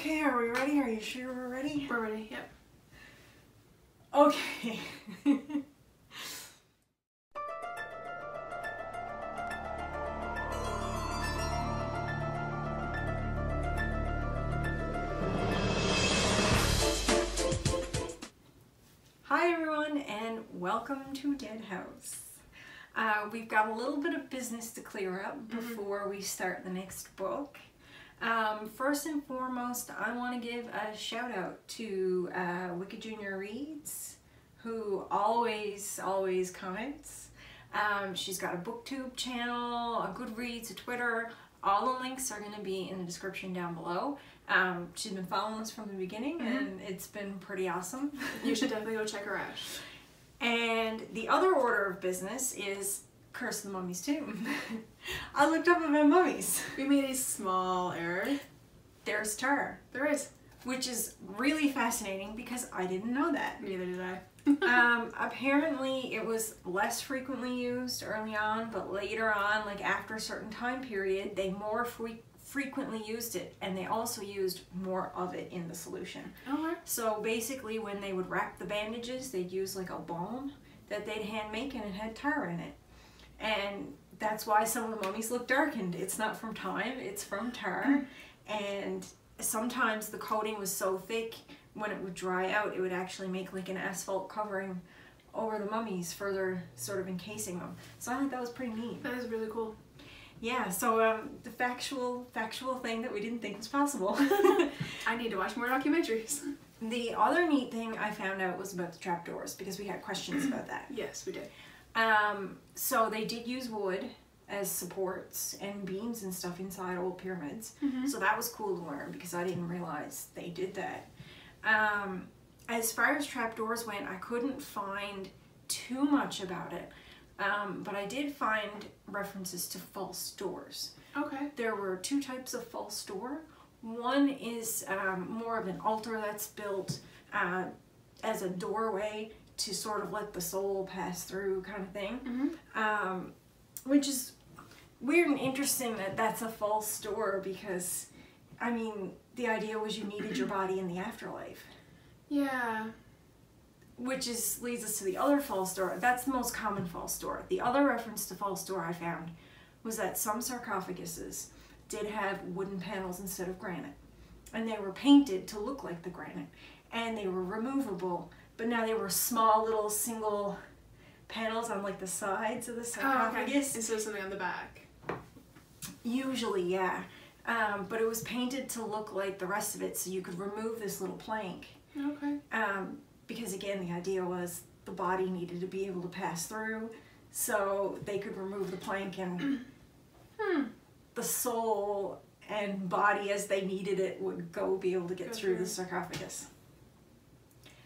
Okay, are we ready? Are you sure we're ready? We're ready, yep. Okay. Hi everyone and welcome to Deadhouse. We've got a little bit of business to clear up before we start the next book. First and foremost, I want to give a shout out to Wicked Junior Reads, who always comments. She's got a BookTube channel, a Goodreads, a Twitter. All the links are going to be in the description down below. She's been following us from the beginning and it's been pretty awesome. You should definitely go check her out. And the other order of business is Curse of the Mummy's Tomb. I looked up about mummies. We made a small error. There's Tar. There is. Which is really fascinating because I didn't know that. Neither did I. Apparently it was less frequently used early on, but later on, like after a certain time period, they more frequently used it, and they also used more of it in the solution. Okay. So basically when they would wrap the bandages, they'd use like a balm that they'd hand make and it had tar in it. And that's why some of the mummies look darkened. It's not from time, it's from tar. And sometimes the coating was so thick, when it would dry out, it would actually make like an asphalt covering over the mummies, further sort of encasing them. So I think that was pretty neat. That is really cool. Yeah, so the factual thing that we didn't think was possible. I need to watch more documentaries. The other neat thing I found out was about the trapdoors, because we had questions about that. Yes, we did. So they did use wood as supports and beams and stuff inside old pyramids. So that was cool to learn because I didn't realize they did that. As far as trapdoors went, I couldn't find too much about it. But I did find references to false doors. Okay. There were two types of false door. One is more of an altar that's built as a doorway to sort of let the soul pass through kind of thing. Which is weird and interesting that that's a false door because, I mean, the idea was you needed your body in the afterlife. Yeah. Which leads us to the other false door. That's the most common false door. The other reference to false door I found was that some sarcophaguses did have wooden panels instead of granite. And they were painted to look like the granite. And they were removable, but now they were small little single panels on like the sides of the sarcophagus. Oh, okay. Instead of something on the back. Usually, yeah. But it was painted to look like the rest of it so you could remove this little plank. Okay. Because again, the idea was the body needed to be able to pass through, so they could remove the plank and the soul and body as they needed it would be able to get through the sarcophagus.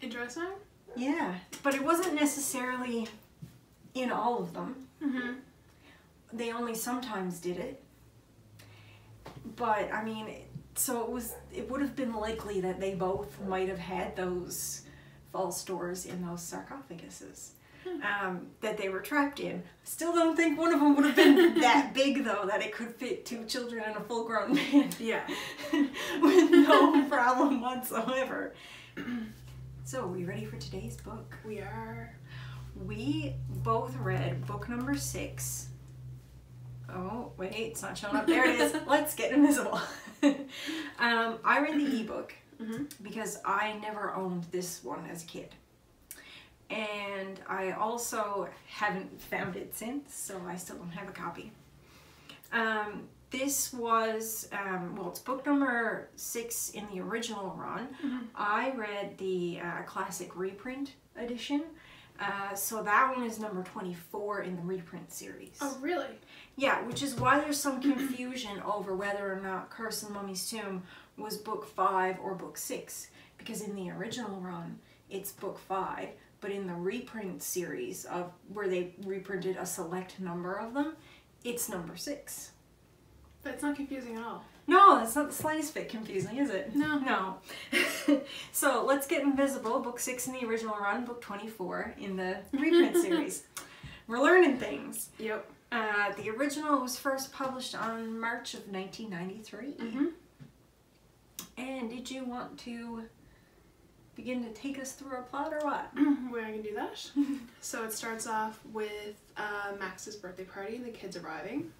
Interesting. Yeah, but it wasn't necessarily in all of them. They only sometimes did it. But I mean, so it would have been likely that they both might have had those false doors in those sarcophaguses that they were trapped in. Still don't think one of them would have been that big though that it could fit two children and a full-grown man. Yeah. With no problem whatsoever. So, are we ready for today's book? We are. We both read book number 6. Oh, wait, it's not showing up. There it is. Let's Get Invisible. I read the ebook because I never owned this one as a kid. And I also haven't found it since, so I still don't have a copy. This was, well, it's book number 6 in the original run. I read the classic reprint edition. So that one is number 24 in the reprint series. Oh, really? Yeah, which is why there's some confusion over whether or not Curse of the Mummy's Tomb was book 5 or book 6. Because in the original run, it's book 5, but in the reprint series of where they reprinted a select number of them, it's number 6. That's not confusing at all. No, that's not the slightest bit confusing, is it? No. No. So, Let's Get Invisible, book 6 in the original run, book 24 in the reprint series. We're learning things. Yep. The original was first published on March of 1993. And And did you want to begin to take us through a plot or what? Well, I can do that. So it starts off with Max's birthday party and the kids arriving.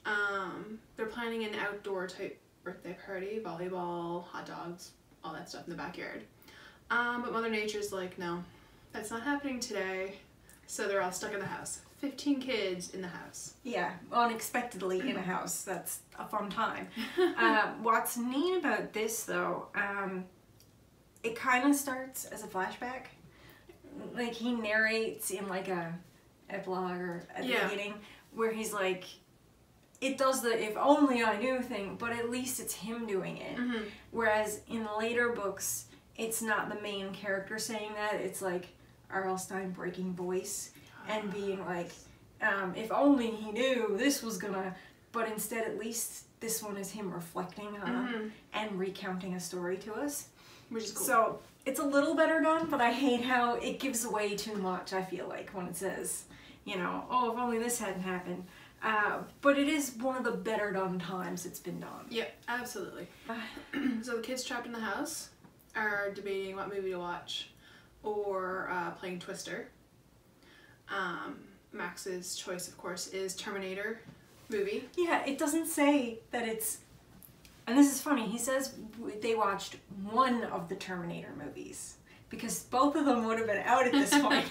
They're planning an outdoor type birthday party, volleyball, hot dogs, all that stuff in the backyard. But Mother Nature's like, no, that's not happening today. So they're all stuck in the house. 15 kids in the house. Yeah, unexpectedly in a house. That's a fun time. What's neat about this though, it kind of starts as a flashback. Like he narrates in like a epilogue or at the beginning where he's like, it does the if only I knew thing, but at least it's him doing it. Whereas in later books, it's not the main character saying that. It's like R.L. Stine breaking voice and being like, if only he knew this was gonna, but instead at least this one is him reflecting on and recounting a story to us. Which is cool. So it's a little better done, but I hate how it gives away too much, I feel like, when it says, you know, oh, if only this hadn't happened. But it is one of the better done times it's been done. Yep, absolutely. So the kids trapped in the house are debating what movie to watch or playing Twister. Max's choice, of course, is Terminator movie. Yeah, it doesn't say that it's... And this is funny, he says they watched one of the Terminator movies because both of them would have been out at this point.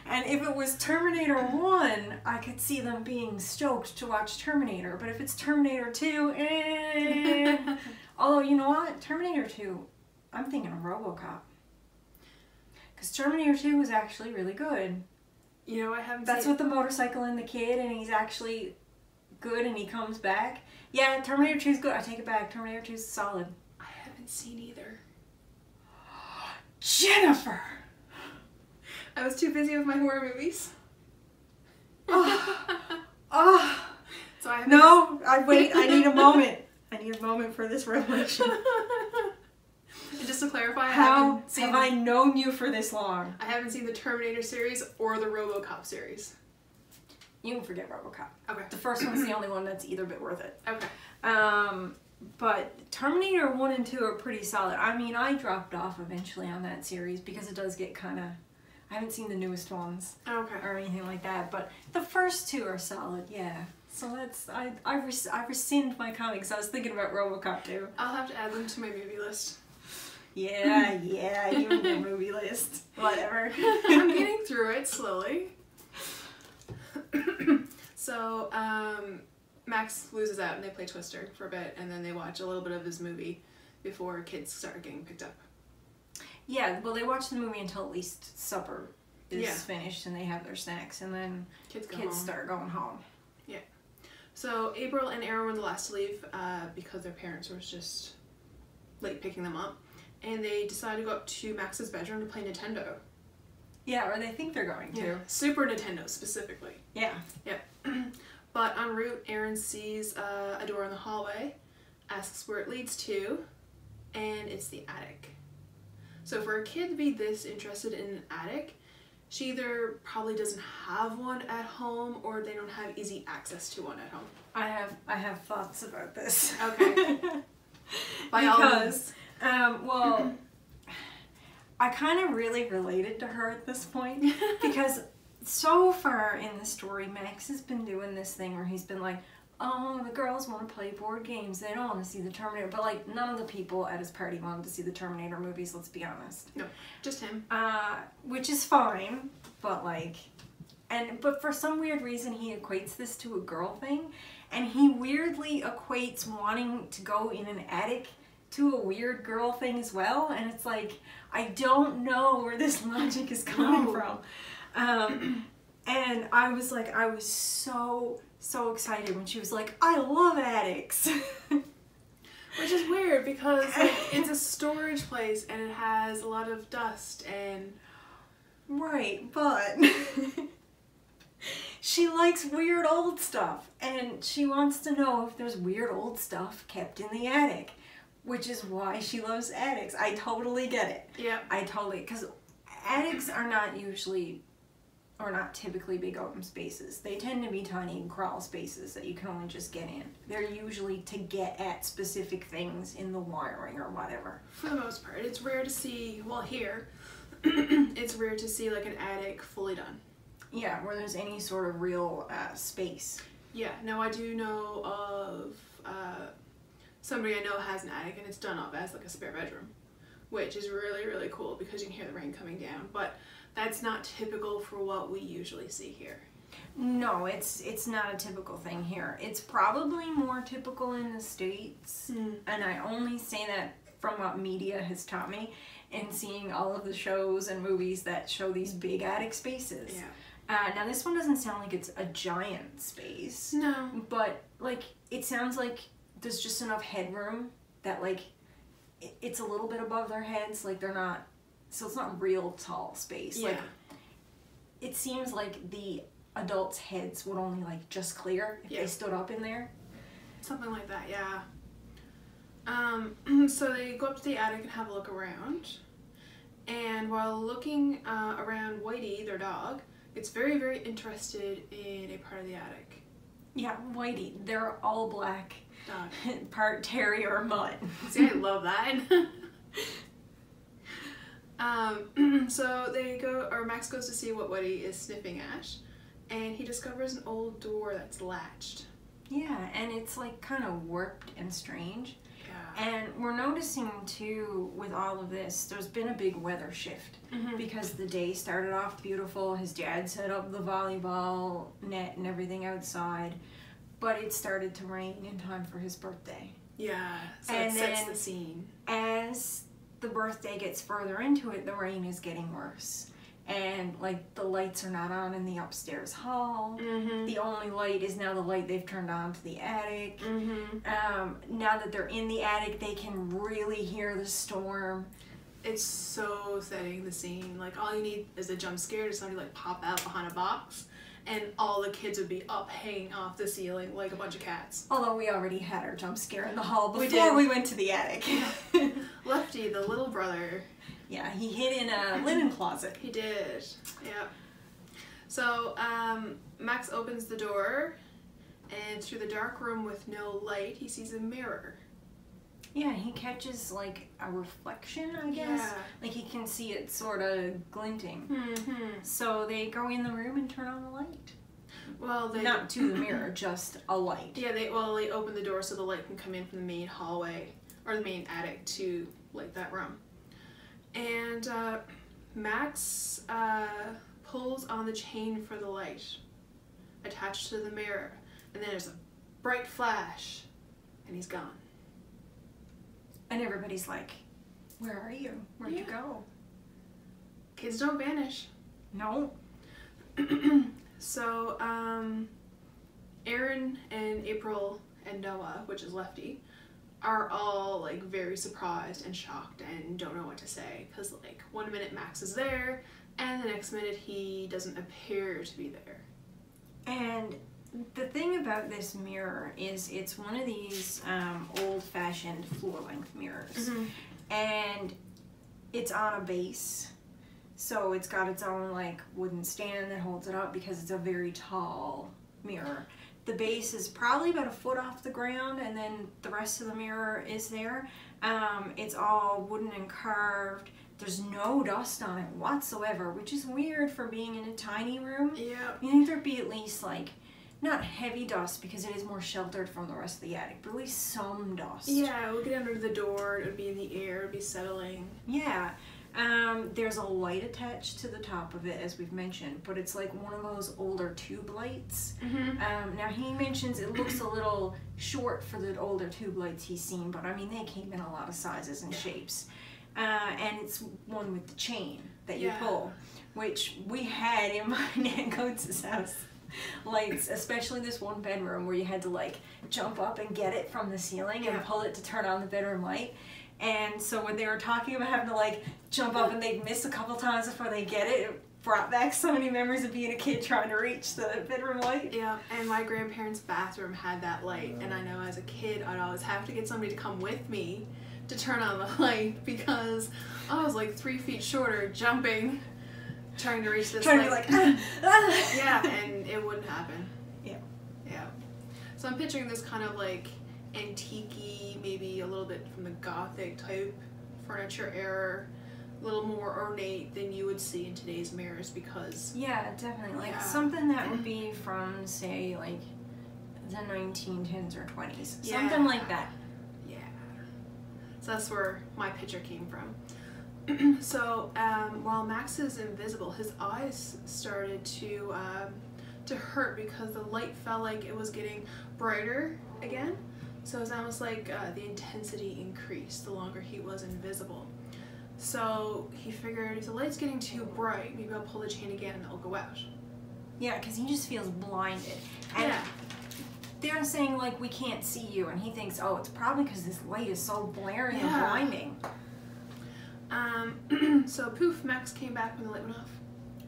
And if it was Terminator 1, I could see them being stoked to watch Terminator. But if it's Terminator 2, eh. Although, you know what? Terminator 2, I'm thinking of RoboCop. Because Terminator 2 was actually really good. You know, I haven't That's seen... with the motorcycle and the kid, and he's actually good and he comes back. Yeah, Terminator 2 is good. I take it back. Terminator 2 is solid. I haven't seen either. Jennifer! I was too busy with my horror movies. Oh. So I haven't... No, wait, I need a moment. I need a moment for this revelation. And just to clarify, How have I known you for this long? I haven't seen the Terminator series or the RoboCop series. You can forget RoboCop. Okay. The first one's the only one that's either bit worth it. Okay. But Terminator 1 and 2 are pretty solid. I mean, I dropped off eventually on that series because it does get kind of... I haven't seen the newest ones or anything like that, but the first two are solid, yeah. So that's... I rescind my comics. I was thinking about RoboCop too. I'll have to add them to my movie list. Yeah, you and your movie list. Whatever. I'm getting through it slowly. So, Max loses out and they play Twister for a bit and then they watch a little bit of his movie before kids start getting picked up. Yeah, well they watch the movie until at least supper is finished and they have their snacks and then kids start going home. Yeah. So April and Aaron were the last to leave because their parents were just late picking them up. And they decide to go up to Max's bedroom to play Nintendo. Yeah, or they think they're going to. Yeah. Super Nintendo, specifically. Yeah. Yep. But en route, Aaron sees a door in the hallway, asks where it leads to, and it's the attic. So for a kid to be this interested in an attic, she either probably doesn't have one at home or they don't have easy access to one at home. I have thoughts about this. Okay. Because, well, I kind of really related to her at this point because so far in the story, Max has been doing this thing where he's been like, oh, the girls want to play board games. They don't want to see the Terminator. But, like, none of the people at his party wanted to see the Terminator movies, let's be honest. No, just him. Which is fine, but, like... But for some weird reason, he equates this to a girl thing. And he weirdly equates wanting to go in an attic to a weird girl thing as well. And it's like, I don't know where this logic is coming from. And I was like, I was so excited when she was like, I love attics. Which is weird because like, it's a storage place and it has a lot of dust and... Right, but she likes weird old stuff and she wants to know if there's weird old stuff kept in the attic, which is why she loves attics. I totally get it. Yeah. Because attics are not usually are not typically big open spaces. They tend to be tiny crawl spaces that you can only just get in. They're usually to get at specific things in the wiring or whatever. For the most part. It's rare to see, well here, it's rare to see like an attic fully done. Yeah, where there's any sort of real space. Yeah, now I do know of somebody I know has an attic and it's done up as like a spare bedroom, which is really, really cool because you can hear the rain coming down, but that's not typical for what we usually see here. No, it's not a typical thing here. It's probably more typical in the States, and I only say that from what media has taught me and seeing all of the shows and movies that show these big attic spaces. Yeah. Now this one doesn't sound like it's a giant space. No. But like it sounds like there's just enough headroom that like it's a little bit above their heads, like they're not, so it's not real tall space. Yeah. Like it seems like the adults' heads would only like just clear if they stood up in there. Something like that, yeah. So they go up to the attic and have a look around. And while looking around, Whitey, their dog, gets very, very interested in a part of the attic. Yeah, Whitey. They're all black. Dog. Part terrier mutt. See, I love that. So they go, or Max goes to see what Whitey is sniffing at, and he discovers an old door that's latched. Yeah, and it's like kind of warped and strange. Yeah. And we're noticing too with all of this, there's been a big weather shift because the day started off beautiful. His dad set up the volleyball net and everything outside, but it started to rain in time for his birthday. Yeah, so and it sets then the scene. As the birthday gets further into it, the rain is getting worse. And like the lights are not on in the upstairs hall. The only light is now the light they've turned on to the attic. Now that they're in the attic, they can really hear the storm. It's so setting the scene. Like all you need is a jump scare to somebody like pop out behind a box, and all the kids would be up hanging off the ceiling like a bunch of cats. Although we already had our jump scare in the hall before we went to the attic. Lefty, the little brother. Yeah, he hid in a linen closet. He did, yeah. So, Max opens the door, and through the dark room with no light, he sees a mirror. Yeah, he catches like a reflection, I guess. Yeah. Like he can see it sort of glinting. So they go in the room and turn on the light. Well, they... Not to the mirror, just a light. Yeah, they open the door so the light can come in from the main hallway, or the main attic to light that room. And Max pulls on the chain for the light attached to the mirror, and then there's a bright flash, and he's gone. And everybody's like, where are you? Where'd you go? Kids don't vanish. No. So, Aaron and April and Noah, which is Lefty, are all like very surprised and shocked and don't know what to say, because like 1 minute Max is there and the next minute he doesn't appear to be there. And the thing about this mirror is it's one of these old-fashioned floor-length mirrors, and it's on a base, so it's got its own like wooden stand that holds it up because it's a very tall mirror. The base is probably about a foot off the ground, and then the rest of the mirror is there. It's all wooden and carved. There's no dust on it whatsoever, which is weird for being in a tiny room. Yeah. You think there'd be at least like, not heavy dust because it is more sheltered from the rest of the attic, but at least some dust. Yeah, it would get under the door, it would be in the air, it would be settling. Yeah. There's a light attached to the top of it, as we've mentioned, but it's like one of those older tube lights. Now he mentions it looks a little short for the older tube lights he's seen, but I mean they came in a lot of sizes and shapes. And it's one with the chain that you pull, which we had in my Aunt Coates' house. Lights, especially this one bedroom where you had to like jump up and get it from the ceiling and pull it to turn on the bedroom light. And so when they were talking about having to like jump up and they'd miss a couple times before they get it, it brought back so many memories of being a kid trying to reach the bedroom light. Yeah, and my grandparents' bathroom had that light, and I know as a kid I'd always have to get somebody to come with me to turn on the light because I was like 3 feet shorter jumping trying to reach this. Trying to be like, ah. Yeah, and it wouldn't happen. Yeah. Yeah. So I'm picturing this kind of like antique-y, maybe a little bit from the Gothic type furniture era, a little more ornate than you would see in today's mirrors because... Yeah, definitely. Like Yeah. something that would be from, say, like the 1910s or 20s. Yeah. Something like that. Yeah. So that's where my picture came from. So while Max is invisible, his eyes started to hurt because the light felt like it was getting brighter again. So it was almost like the intensity increased the longer he was invisible. So he figured if the light's getting too bright, maybe I'll pull the chain again and it'll go out. Yeah, because he just feels blinded. And Yeah. they're saying, like, we can't see you. And he thinks, oh, it's probably because this light is so blaring and Yeah. blinding. So poof, Max came back when the light went off.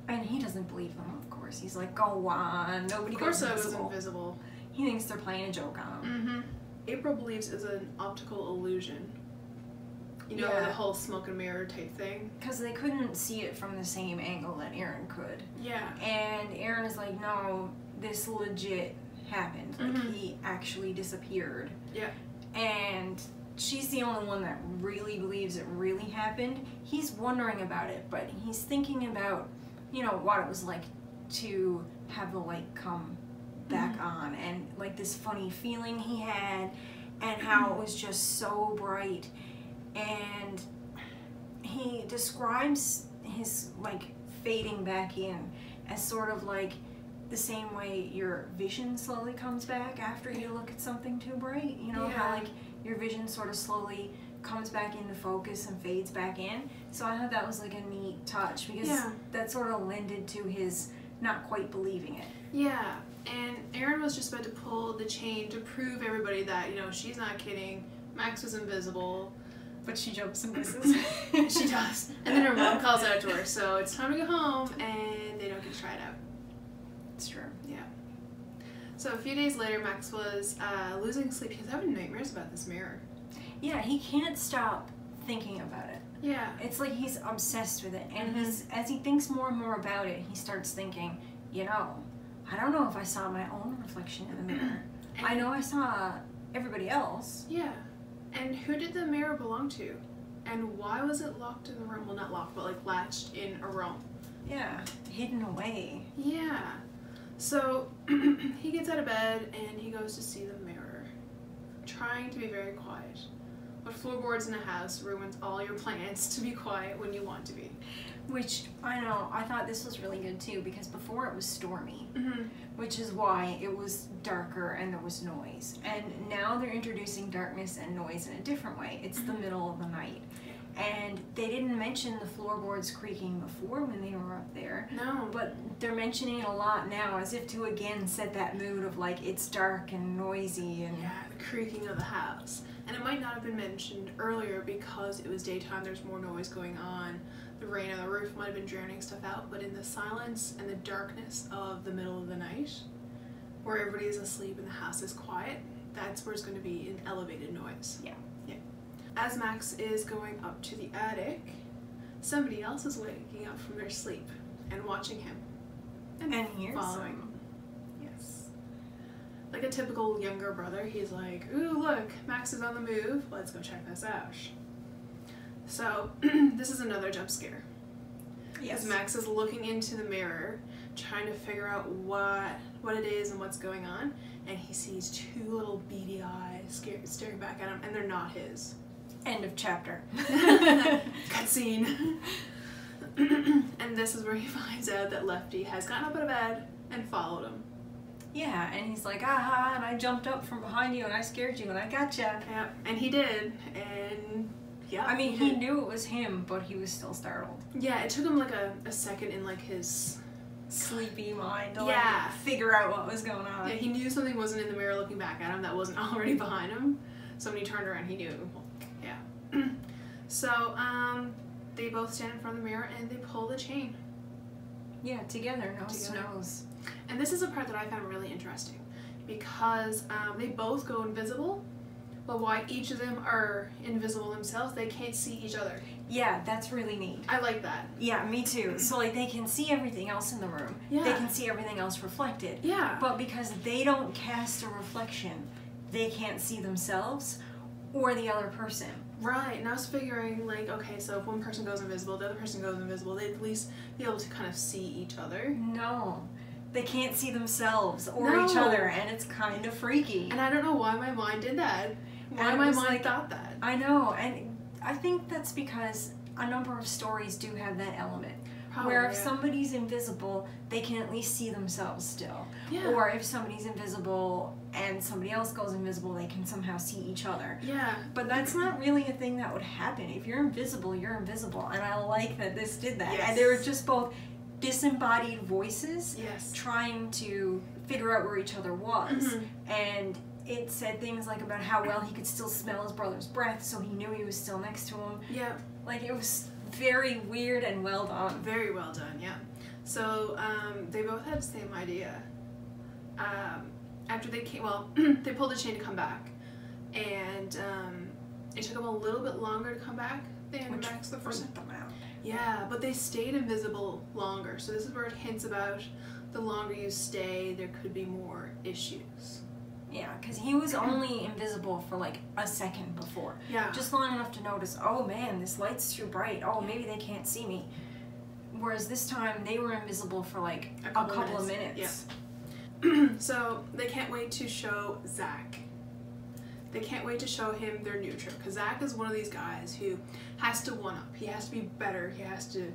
And he doesn't believe them, of course. He's like, go on. Nobody Of course goes I was invisible. invisible. He thinks they're playing a joke on him. April believes is an optical illusion. You know, Yeah. the whole smoke and mirror type thing. Because they couldn't see it from the same angle that Aaron could. Yeah. And Aaron is like, no, this legit happened. Like, he actually disappeared. Yeah. And she's the only one that really believes it really happened. He's wondering about it, but he's thinking about, you know, what it was like to have the light come back on, and like this funny feeling he had, and how it was just so bright. And he describes his like fading back in as sort of like the same way your vision slowly comes back after you look at something too bright. You know, how like your vision sort of slowly comes back into focus and fades back in. So I thought that was like a neat touch, because that sort of lended to his not quite believing it. Yeah. And Aaron was just about to pull the chain to prove everybody that, you know, she's not kidding. Max was invisible. But she jumps and misses. She does. And then her mom calls out to her, so it's time to go home, and they don't get to try it out. It's true. Yeah. So a few days later, Max was losing sleep. He was having nightmares about this mirror. Yeah, he can't stop thinking about it. Yeah. It's like he's obsessed with it. And as he thinks more and more about it, he starts thinking, you know, I don't know if I saw my own reflection in the mirror. I know I saw everybody else. Yeah. And who did the mirror belong to? And why was it locked in the room? Well, not locked, but like latched in a room. Yeah, hidden away. Yeah. So he gets out of bed and he goes to see the mirror, trying to be very quiet. But floorboards in a house ruins all your plans to be quiet when you want to be. Which, I know, I thought this was really good too, because before it was stormy, which is why it was darker and there was noise. And now they're introducing darkness and noise in a different way. It's the middle of the night. And they didn't mention the floorboards creaking before when they were up there. No. But they're mentioning it a lot now, as if to again set that mood of like, it's dark and noisy. And yeah, the creaking of the house. And it might not have been mentioned earlier because it was daytime, there's more noise going on. The rain on the roof might have been drowning stuff out, but in the silence and the darkness of the middle of the night, where everybody is asleep and the house is quiet, that's where it's going to be an elevated noise. Yeah. Yeah. As Max is going up to the attic, somebody else is waking up from their sleep and watching him. And here's following him. Yes. Like a typical younger brother, he's like, ooh, look, Max is on the move. Let's go check this out. So, this is another jump scare. Yes. As Max is looking into the mirror, trying to figure out what it is and what's going on, and he sees two little beady eyes staring back at him, and they're not his. End of chapter. Cutscene. And this is where he finds out that Lefty has gotten up out of bed and followed him. Yeah, and he's like, ah, and I jumped up from behind you and I scared you and I gotcha. Yeah, and he did, and yeah. I mean, he knew it was him, but he was still startled. Yeah, it took him like a second in like his sleepy mind to yeah. like figure out what was going on. Yeah, he knew something wasn't in the mirror looking back at him that wasn't already behind him. So when he turned around, he knew. Yeah. So, they both stand in front of the mirror and they pull the chain. Yeah, together, nose to nose. And this is a part that I found really interesting because they both go invisible, But why each of them are invisible themselves, they can't see each other. Yeah, that's really neat. I like that. Yeah, me too. So like they can see everything else in the room. Yeah. They can see everything else reflected. Yeah. But because they don't cast a reflection, they can't see themselves or the other person. Right, and I was figuring, like, okay, so if one person goes invisible, the other person goes invisible, they'd at least be able to kind of see each other. No. They can't see themselves or No. each other, and it's kind of freaky. And I don't know why my mind did that. Why my mind thought that. I know, and I think that's because a number of stories do have that element. Probably, where if yeah. somebody's invisible, they can at least see themselves still. Yeah. Or if somebody's invisible and somebody else goes invisible, they can somehow see each other. Yeah. But that's not really a thing that would happen. If you're invisible, you're invisible. And I like that this did that. Yes. And they were just both disembodied voices Yes. trying to figure out where each other was. Mhm. And it said things like about how well he could still smell his brother's breath, so he knew he was still next to him. Yeah. Like, it was very weird and well done. Very well done, yeah. So, they both had the same idea. After they came, well, they pulled the chain to come back. And, it took them a little bit longer to come back than Max the first time. Them out. Yeah, but they stayed invisible longer. So this is where it hints about the longer you stay, there could be more issues. Yeah, because he was only invisible for like a second before. Yeah. Just long enough to notice, oh man, this light's too bright. Oh, maybe they can't see me. Whereas this time, they were invisible for like a couple of minutes. Yeah. So they can't wait to show Zach. They can't wait to show him their new trick. Because Zach is one of these guys who has to one-up. He has to be better. He has to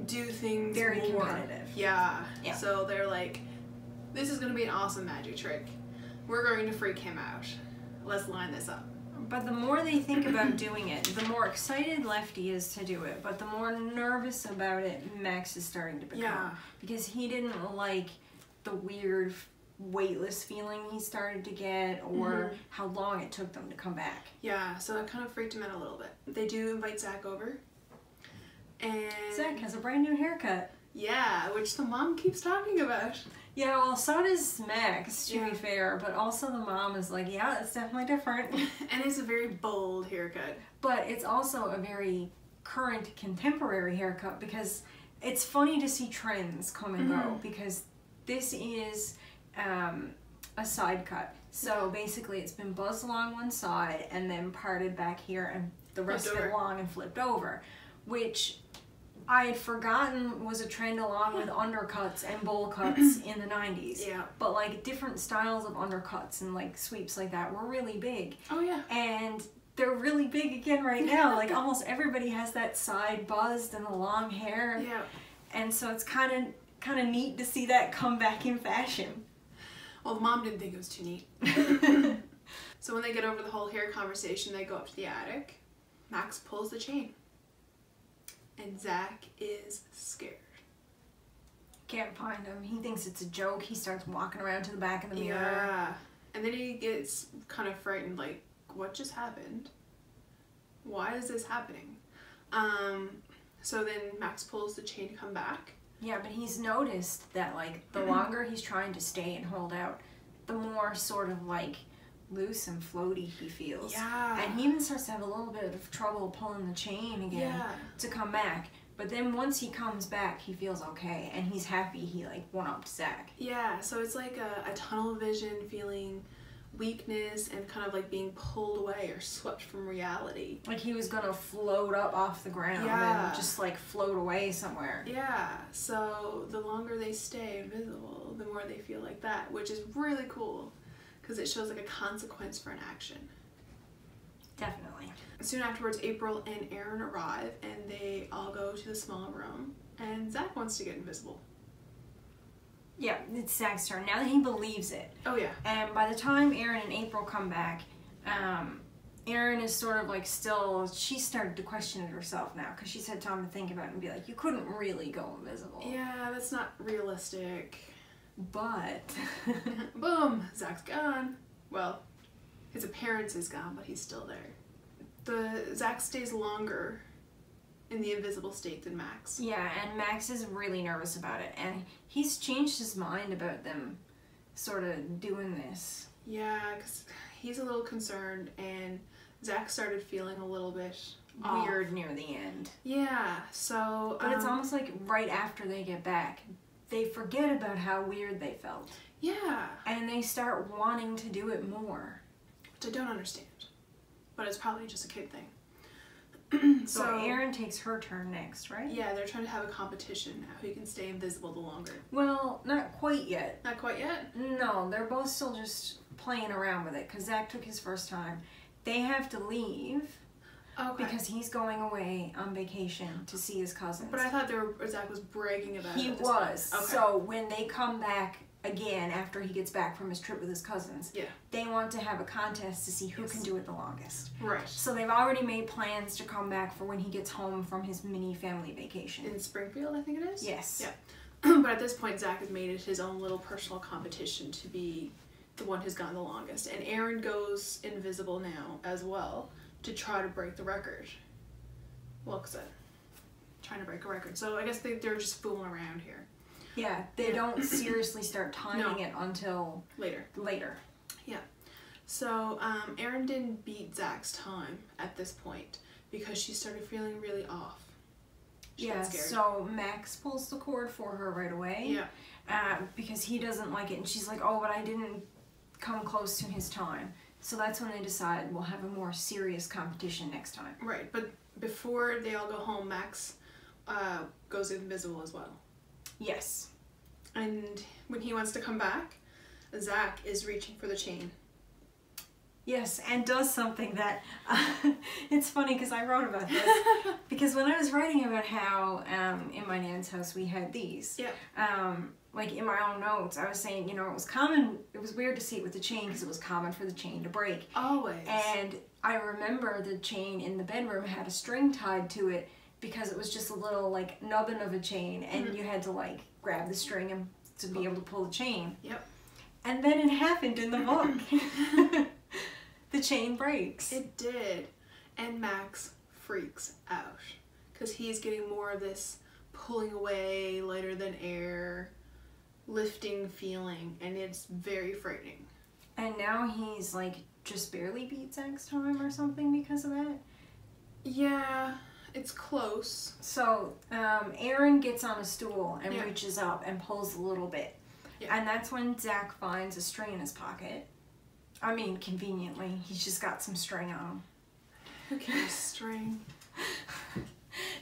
do things Very more. competitive. Yeah. Yeah. So they're like, this is going to be an awesome magic trick. We're going to freak him out. Let's line this up. But the more they think about doing it, the more excited Lefty is to do it, but the more nervous about it Max is starting to become. Yeah. Because he didn't like the weird weightless feeling he started to get, or how long it took them to come back. Yeah, so that kind of freaked him out a little bit. They do invite Zach over. And Zach has a brand new haircut. yeah, which the mom keeps talking about. Yeah, well, so does Max, to Yeah. be fair, but also the mom is like, yeah, it's definitely different. And it's a very bold haircut. But it's also a very current, contemporary haircut, because it's funny to see trends come and go, because this is a side cut. So basically it's been buzzed along one side and then parted back here, and the rest of it long and flipped over, which I had forgotten was a trend along with undercuts and bowl cuts in the 90s. Yeah. But like different styles of undercuts and like sweeps like that were really big. Oh yeah. And they're really big again right now. Like almost everybody has that side buzzed and the long hair. Yeah. And so it's kind of neat to see that come back in fashion. Well, the mom didn't think it was too neat. So when they get over the whole hair conversation, they go up to the attic. Max pulls the chain. And Zach is scared. Can't find him. He thinks it's a joke. He starts walking around to the back of the mirror. Yeah. And then he gets kind of frightened, like, what just happened? Why is this happening? So then Max pulls the chain to come back. Yeah, but he's noticed that, like, the longer he's trying to stay and hold out, the more sort of, like, loose and floaty he feels. Yeah. And he even starts to have a little bit of trouble pulling the chain again to come back. But then once he comes back, he feels okay, and he's happy he, like, one-upped Zach. Yeah, so it's like a tunnel vision, feeling weakness and kind of like being pulled away or swept from reality. Like he was gonna float up off the ground and just like float away somewhere. Yeah, so the longer they stay invisible, the more they feel like that, which is really cool because it shows like a consequence for an action. Definitely. Soon afterwards, April and Aaron arrive and they all go to the small room and Zach wants to get invisible. Yeah, it's Zach's turn. Now that he believes it. Oh yeah. And by the time Aaron and April come back, Aaron is sort of like still, she started to question it herself now because she's had time to think about it and be like, you couldn't really go invisible. Yeah, that's not realistic. But boom, Zach's gone. Well, his appearance is gone, but he's still there. Zach stays longer in the invisible state than Max. Yeah, and Max is really nervous about it, and he's changed his mind about them sort of doing this. Yeah, because he's a little concerned, and Zach started feeling a little bit weird off near the end. Yeah, so... But it's almost like right after they get back, they forget about how weird they felt. Yeah. And they start wanting to do it more. Which I don't understand. But it's probably just a kid thing. So Erin takes her turn next, right? Yeah, they're trying to have a competition now who can stay invisible the longer. Well, not quite yet. Not quite yet? No, they're both still just playing around with it because Zach took his first time. They have to leave because he's going away on vacation to see his cousins. But I thought Zach was bragging about it. He was. Okay. So when they come back again after he gets back from his trip with his cousins, they want to have a contest to see who can do it the longest. Right. So they've already made plans to come back for when he gets home from his mini family vacation. In Springfield, I think it is? Yes. Yeah. But at this point, Zach has made it his own little personal competition to be the one who's gone the longest. And Erin goes invisible now as well to try to break the record. Well, because trying to break a record. So I guess they're just fooling around here. Yeah, they don't seriously start timing it until later. Yeah. So Erin didn't beat Zach's time at this point because she started feeling really off. She got scared. So Max pulls the cord for her right away. Yeah. Because he doesn't like it, and she's like, "Oh, but I didn't come close to his time." So that's when they decide we'll have a more serious competition next time. Right, but before they all go home, Max goes invisible as well. Yes. And when he wants to come back, Zach is reaching for the chain. Yes, and does something that, it's funny because I wrote about this, because when I was writing about how in my nan's house we had these, like in my own notes, I was saying, you know, it was common, it was weird to see it with the chain because it was common for the chain to break. Always. And I remember the chain in the bedroom had a string tied to it because it was just a little like nubbin of a chain, and you had to like grab the string and to be able to pull the chain. Yep. And then it happened in the book. The chain breaks. It did. And Max freaks out because he's getting more of this pulling away, lighter than air, lifting feeling, and it's very frightening. And now he's like just barely beat Zach's time or something because of that? Yeah, it's close. So Erin gets on a stool and reaches up and pulls a little bit. Yeah. And that's when Zach finds a string in his pocket. I mean, conveniently, he's just got some string on him. Who cares, string?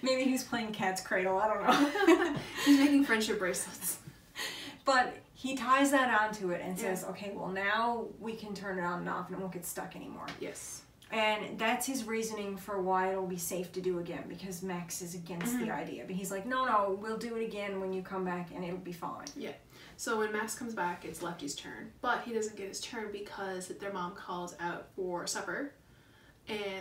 Maybe he's playing cat's cradle, I don't know. He's making friendship bracelets. But he ties that onto it and says, okay, well now we can turn it on and off and it won't get stuck anymore. Yes. And that's his reasoning for why it'll be safe to do again, because Max is against the idea. But he's like, no, we'll do it again when you come back and it'll be fine. Yeah. So when Max comes back, it's Lefty's turn. But he doesn't get his turn because their mom calls out for supper,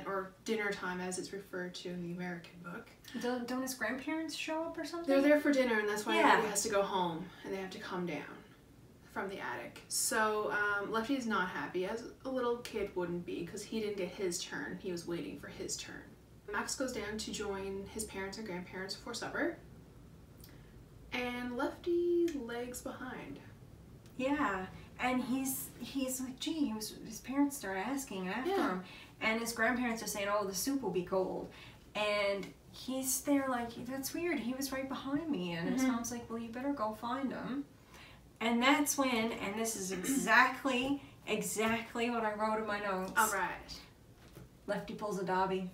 or dinner time as it's referred to in the American book. Don't his grandparents show up or something? They're there for dinner, and that's why everybody has to go home and they have to come down from the attic. So Lefty's not happy, as a little kid wouldn't be, because he didn't get his turn. He was waiting for his turn. Max goes down to join his parents and grandparents for supper, and Lefty lags behind. Yeah, and he's like, gee, his parents start asking after him, and his grandparents are saying, oh, the soup will be cold, and he's there like, that's weird, he was right behind me, and his mom's like, well, you better go find him. And that's when, and this is exactly what I wrote in my notes. All right. Lefty pulls a Dobby.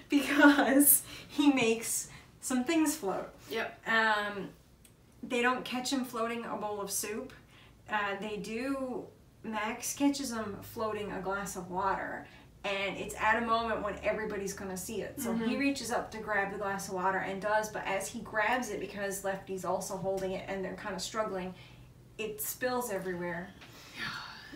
Because he makes some things float. Yep. They don't catch him floating a bowl of soup. They do, Max catches him floating a glass of water. And it's at a moment when everybody's going to see it. So he reaches up to grab the glass of water and does, but as he grabs it, because Lefty's also holding it and they're kind of struggling, it spills everywhere.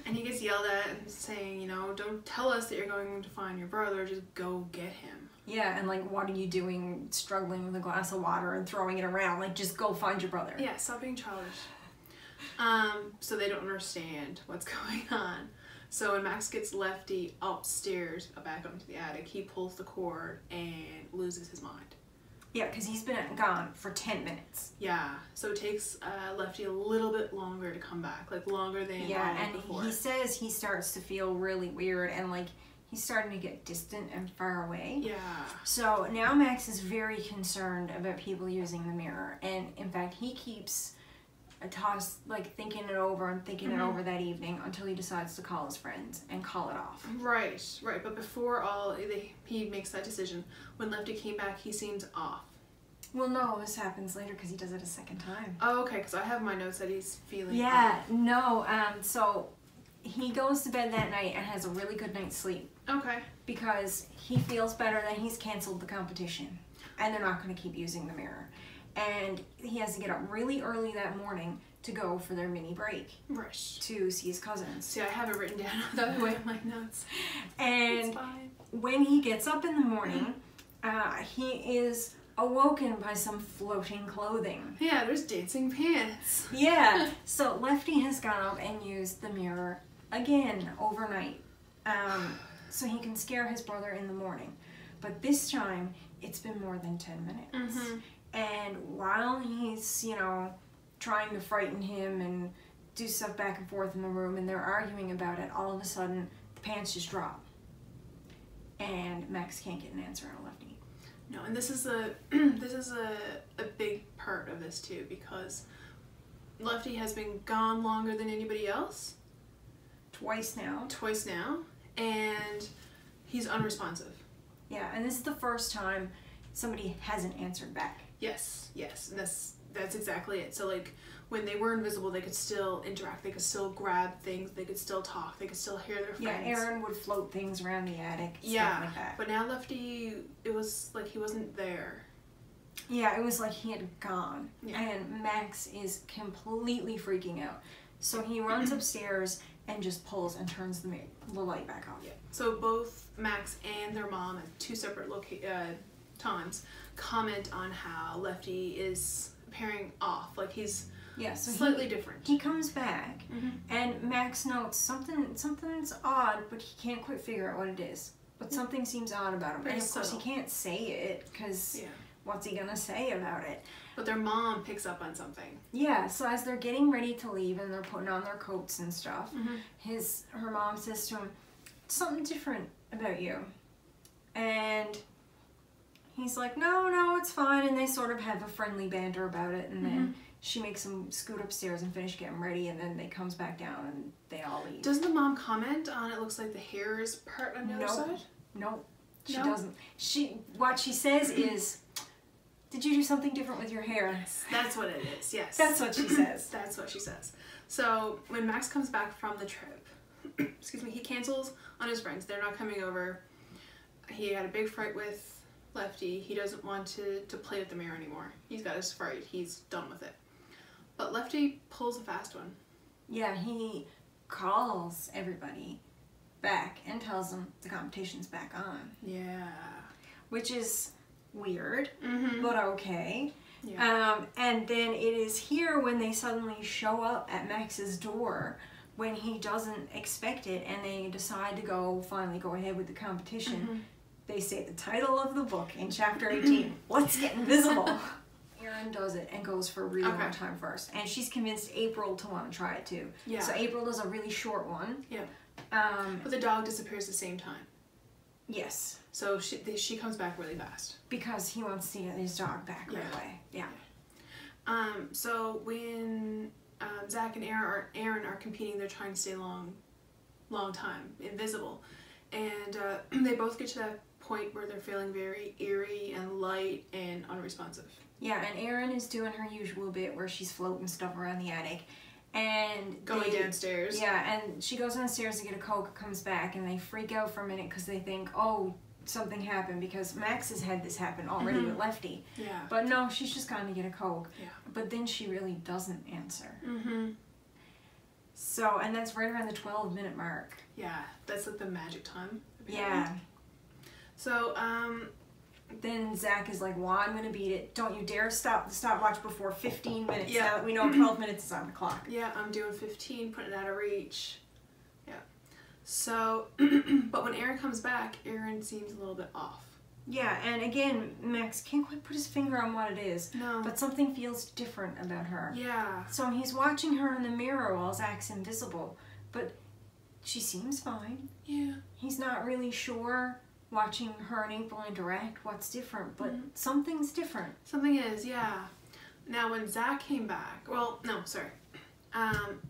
And he gets yelled at and saying, you know, don't tell us that you're going to find your brother, just go get him. Yeah, and like, what are you doing struggling with a glass of water and throwing it around? Like, just go find your brother. Yeah, stop being childish. So they don't understand what's going on. So when Max gets Lefty upstairs, back up into the attic, he pulls the cord and loses his mind. Yeah, because he's been gone for 10 minutes. Yeah, so it takes Lefty a little bit longer to come back, like longer than before. He says he starts to feel really weird and like he's starting to get distant and far away. Yeah. So now Max is very concerned about people using the mirror, and in fact he keeps thinking it over and thinking it over that evening until he decides to call his friends and call it off. Right. But before he makes that decision, when Lefty came back, he seems off. Well, no, this happens later because he does it a second time. Oh, okay, because I have my notes that he's feeling off. No, so he goes to bed that night and has a really good night's sleep. Okay. Because he feels better that he's canceled the competition and they're not going to keep using the mirror. And he has to get up really early that morning to go for their mini break. Right. To see his cousins. See, I have it written down the other way in my notes. And when he gets up in the morning, he is awoken by some floating clothing. Yeah, there's dancing pants. Yeah. So Lefty has gone up and used the mirror again overnight. So he can scare his brother in the morning. But this time, it's been more than 10 minutes. And while he's, trying to frighten him and do stuff back and forth in the room and they're arguing about it, all of a sudden, the pants just drop. And Max can't get an answer out of Lefty. No, and this is a big part of this too, because Lefty has been gone longer than anybody else. Twice now, and he's unresponsive. Yeah, and this is the first time somebody hasn't answered back. Yes, and that's exactly it. So like when they were invisible, they could still interact, they could still grab things, they could still talk, they could still hear their friends. Yeah, Aaron would float things around the attic, stuff like that. But now Lefty, it was like he wasn't there. Yeah, it was like he had gone. Yeah. And Max is completely freaking out. So he runs upstairs and just pulls and turns the light back off. Yeah. So both Max and their mom at two separate times comment on how Lefty is appearing off, like he's slightly different. He comes back and Max notes something's odd, but he can't quite figure out what it is. But something seems odd about him. And of course he can't say it because what's he gonna say about it? But their mom picks up on something. Yeah, so as they're getting ready to leave and they're putting on their coats and stuff, her mom says to him, something different about you. And he's like, no, it's fine. And they sort of have a friendly banter about it. And then she makes him scoot upstairs and finish getting ready. And then they comes back down and they all leave. Doesn't the mom comment on it looks like the hair is part on the other side? No, she doesn't. What she says is, did you do something different with your hair? Yes, that's what it is, yes. That's what she says. That's what she says. So when Max comes back from the trip, excuse me, he cancels on his friends. They're not coming over. He had a big fight with Lefty. He doesn't want to play with the mirror anymore. He's got his fright. He's done with it. But Lefty pulls a fast one. Yeah, he calls everybody back and tells them the competition's back on. Yeah. Which is weird, but okay. Yeah. And then it is here when they suddenly show up at Max's door when he doesn't expect it and they decide to finally go ahead with the competition. They say the title of the book in chapter 18, Let's Get Invisible. Erin does it and goes for a really long time first. And she's convinced April to want to try it too. Yeah. So April does a really short one. Yeah. But the dog disappears at the same time. Yes. So she comes back really fast. Because he wants to get his dog back right away. Yeah. So when Zach and Aaron are competing, they're trying to stay long time invisible, and they both get to that point where they're feeling very eerie and light and unresponsive. Yeah, and Erin is doing her usual bit where she's floating stuff around the attic. And going downstairs. Yeah, and she goes downstairs to get a Coke, comes back, and they freak out for a minute because they think, oh, something happened because Max has had this happen already with Lefty. Yeah. But no, she's just gone to get a Coke. Yeah. But then she really doesn't answer. So, and that's right around the 12-minute mark. Yeah, that's like the magic time. Yeah. So, then Zach is like, well, I'm going to beat it. Don't you dare stop the stopwatch before 15 minutes now that we know 12 minutes is on the clock. Yeah, I'm doing 15, putting it out of reach. Yeah. So, but when Aaron comes back, Aaron seems a little bit off. Yeah, and again, Max can't quite put his finger on what it is. No. But something feels different about her. Yeah. So he's watching her in the mirror while Zach's invisible. But she seems fine. Yeah. He's not really sure, watching her and April interact, what's different. But something's different. Something is, yeah. Now when Zach came back, well, no, sorry.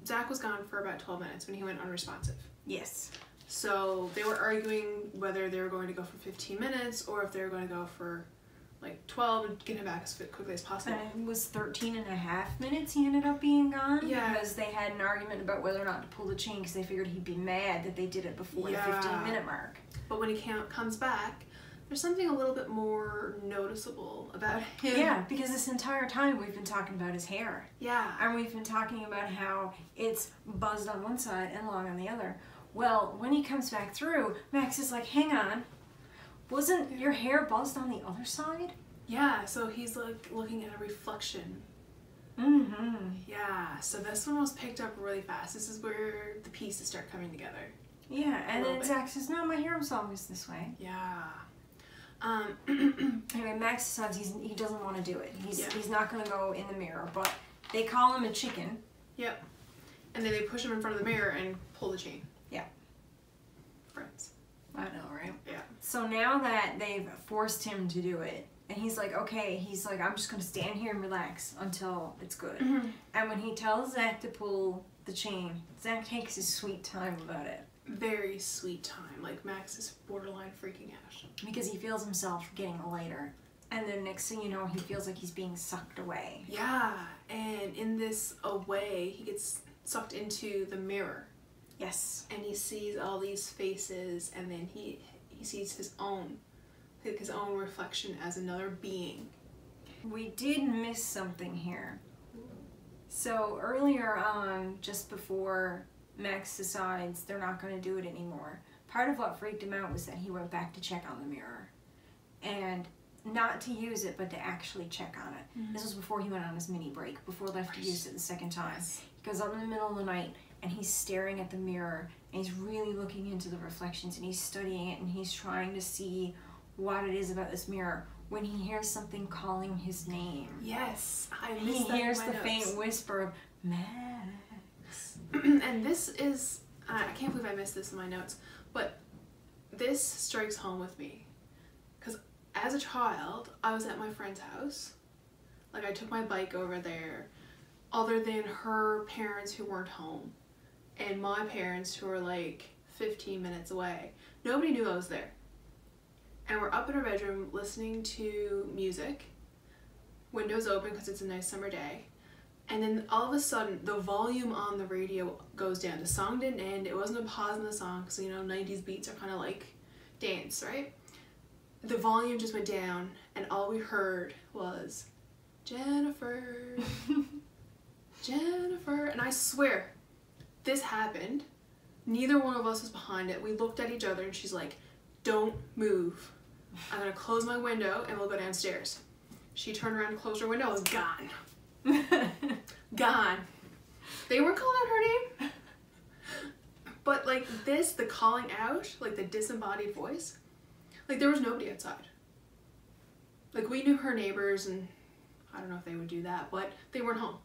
Zach was gone for about 12 minutes when he went unresponsive. Yes. So they were arguing whether they were going to go for 15 minutes or if they were going to go for like 12 and get him back as quickly as possible. And it was 13 and a half minutes he ended up being gone. Yeah. Because they had an argument about whether or not to pull the chain because they figured he'd be mad that they did it before the 15-minute mark. But when he comes back, there's something a little bit more noticeable about him. Yeah, because this entire time we've been talking about his hair. Yeah. And we've been talking about how it's buzzed on one side and long on the other. Well, when he comes back through, Max is like, hang on, wasn't your hair buzzed on the other side? Yeah, so he's like looking at a reflection. Mm-hmm. Yeah, so this one was picked up really fast. This is where the pieces start coming together. Yeah, and then Zach says, no, my hair was always this way. Yeah. Anyway, Max decides he doesn't want to do it. He's not going to go in the mirror, but they call him a chicken. Yep. And then they push him in front of the mirror and pull the chain. Yeah. Friends. I know, right? Yeah. So now that they've forced him to do it, and he's like, okay, he's like, I'm just going to stand here and relax until it's good. Mm-hmm. And when he tells Zach to pull the chain, Zach takes his sweet time about it. Very sweet time. Like, Max is borderline freaking out. Because he feels himself getting lighter. And then next thing you know, he feels like he's being sucked away. Yeah, and in this away, he gets sucked into the mirror. Yes. And he sees all these faces, and then he sees his own reflection as another being. We did miss something here. So earlier on, just before Max decides they're not going to do it anymore, part of what freaked him out was that he went back to check on the mirror. And not to use it, but to actually check on it. Mm-hmm. This was before he went on his mini break, before Lefty used it the second time. Yes. He goes up in the middle of the night, and he's staring at the mirror, and he's really looking into the reflections, and he's studying it, and he's trying to see what it is about this mirror, when he hears something calling his name. Yes, He hears the faint whisper of, Max. And this is, I can't believe I missed this in my notes, but this strikes home with me. Because as a child, I was at my friend's house. Like, I took my bike over there, other than her parents who weren't home, and my parents who were like 15 minutes away. Nobody knew I was there. And we're up in our bedroom listening to music, windows open because it's a nice summer day, and then all of a sudden the volume on the radio goes down. The song didn't end, it wasn't a pause in the song, because 90s beats are kind of like dance, right? The volume just went down, and all we heard was, Jennifer, Jennifer, and I swear, this happened. Neither one of us was behind it. We looked at each other, and she's like, don't move. I'm gonna close my window and we'll go downstairs. She turned around and closed her window. I was gone. Gone. They were calling out her name. But like this, the calling out, like the disembodied voice, like there was nobody outside. Like we knew her neighbors, and I don't know if they would do that, but they weren't home.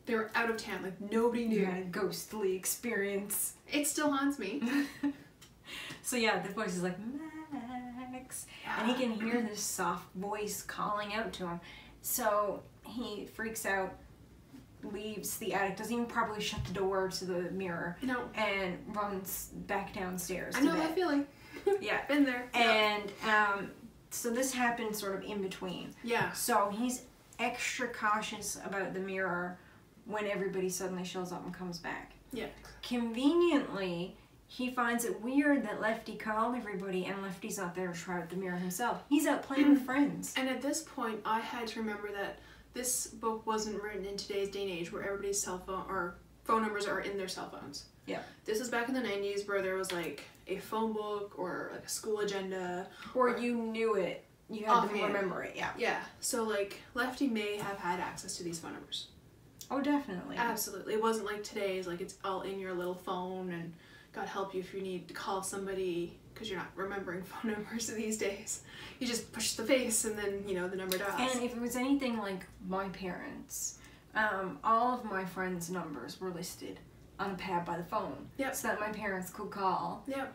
They were out of town. Like nobody knew. You had a ghostly experience. It still haunts me. So yeah, the voice is like, Max. Yeah. And he can hear this soft voice calling out to him. So he freaks out, leaves the attic, doesn't even probably shut the door to the mirror. No. And runs back downstairs. I know that feeling. Yeah. Been there. And so this happens sort of in between. Yeah. So he's extra cautious about the mirror when everybody suddenly shows up and comes back. Yeah. Conveniently, he finds it weird that Lefty called everybody and Lefty's not there to try out the mirror himself. He's out playing with friends. And at this point, I had to remember that this book wasn't written in today's day and age where everybody's cell phone or phone numbers are in their cell phones. Yeah. This was back in the 90s where there was like a phone book or like a school agenda. Or you knew it. You had to remember it, yeah. Yeah. So like Lefty may have had access to these phone numbers. Oh, definitely. Absolutely. It wasn't like today's, like it's all in your little phone and God help you if you need to call somebody because you're not remembering phone numbers these days. You just push the face and then, you know, the number dials. And if it was anything like my parents, all of my friends' numbers were listed on a pad by the phone. Yep. So that my parents could call. Yep.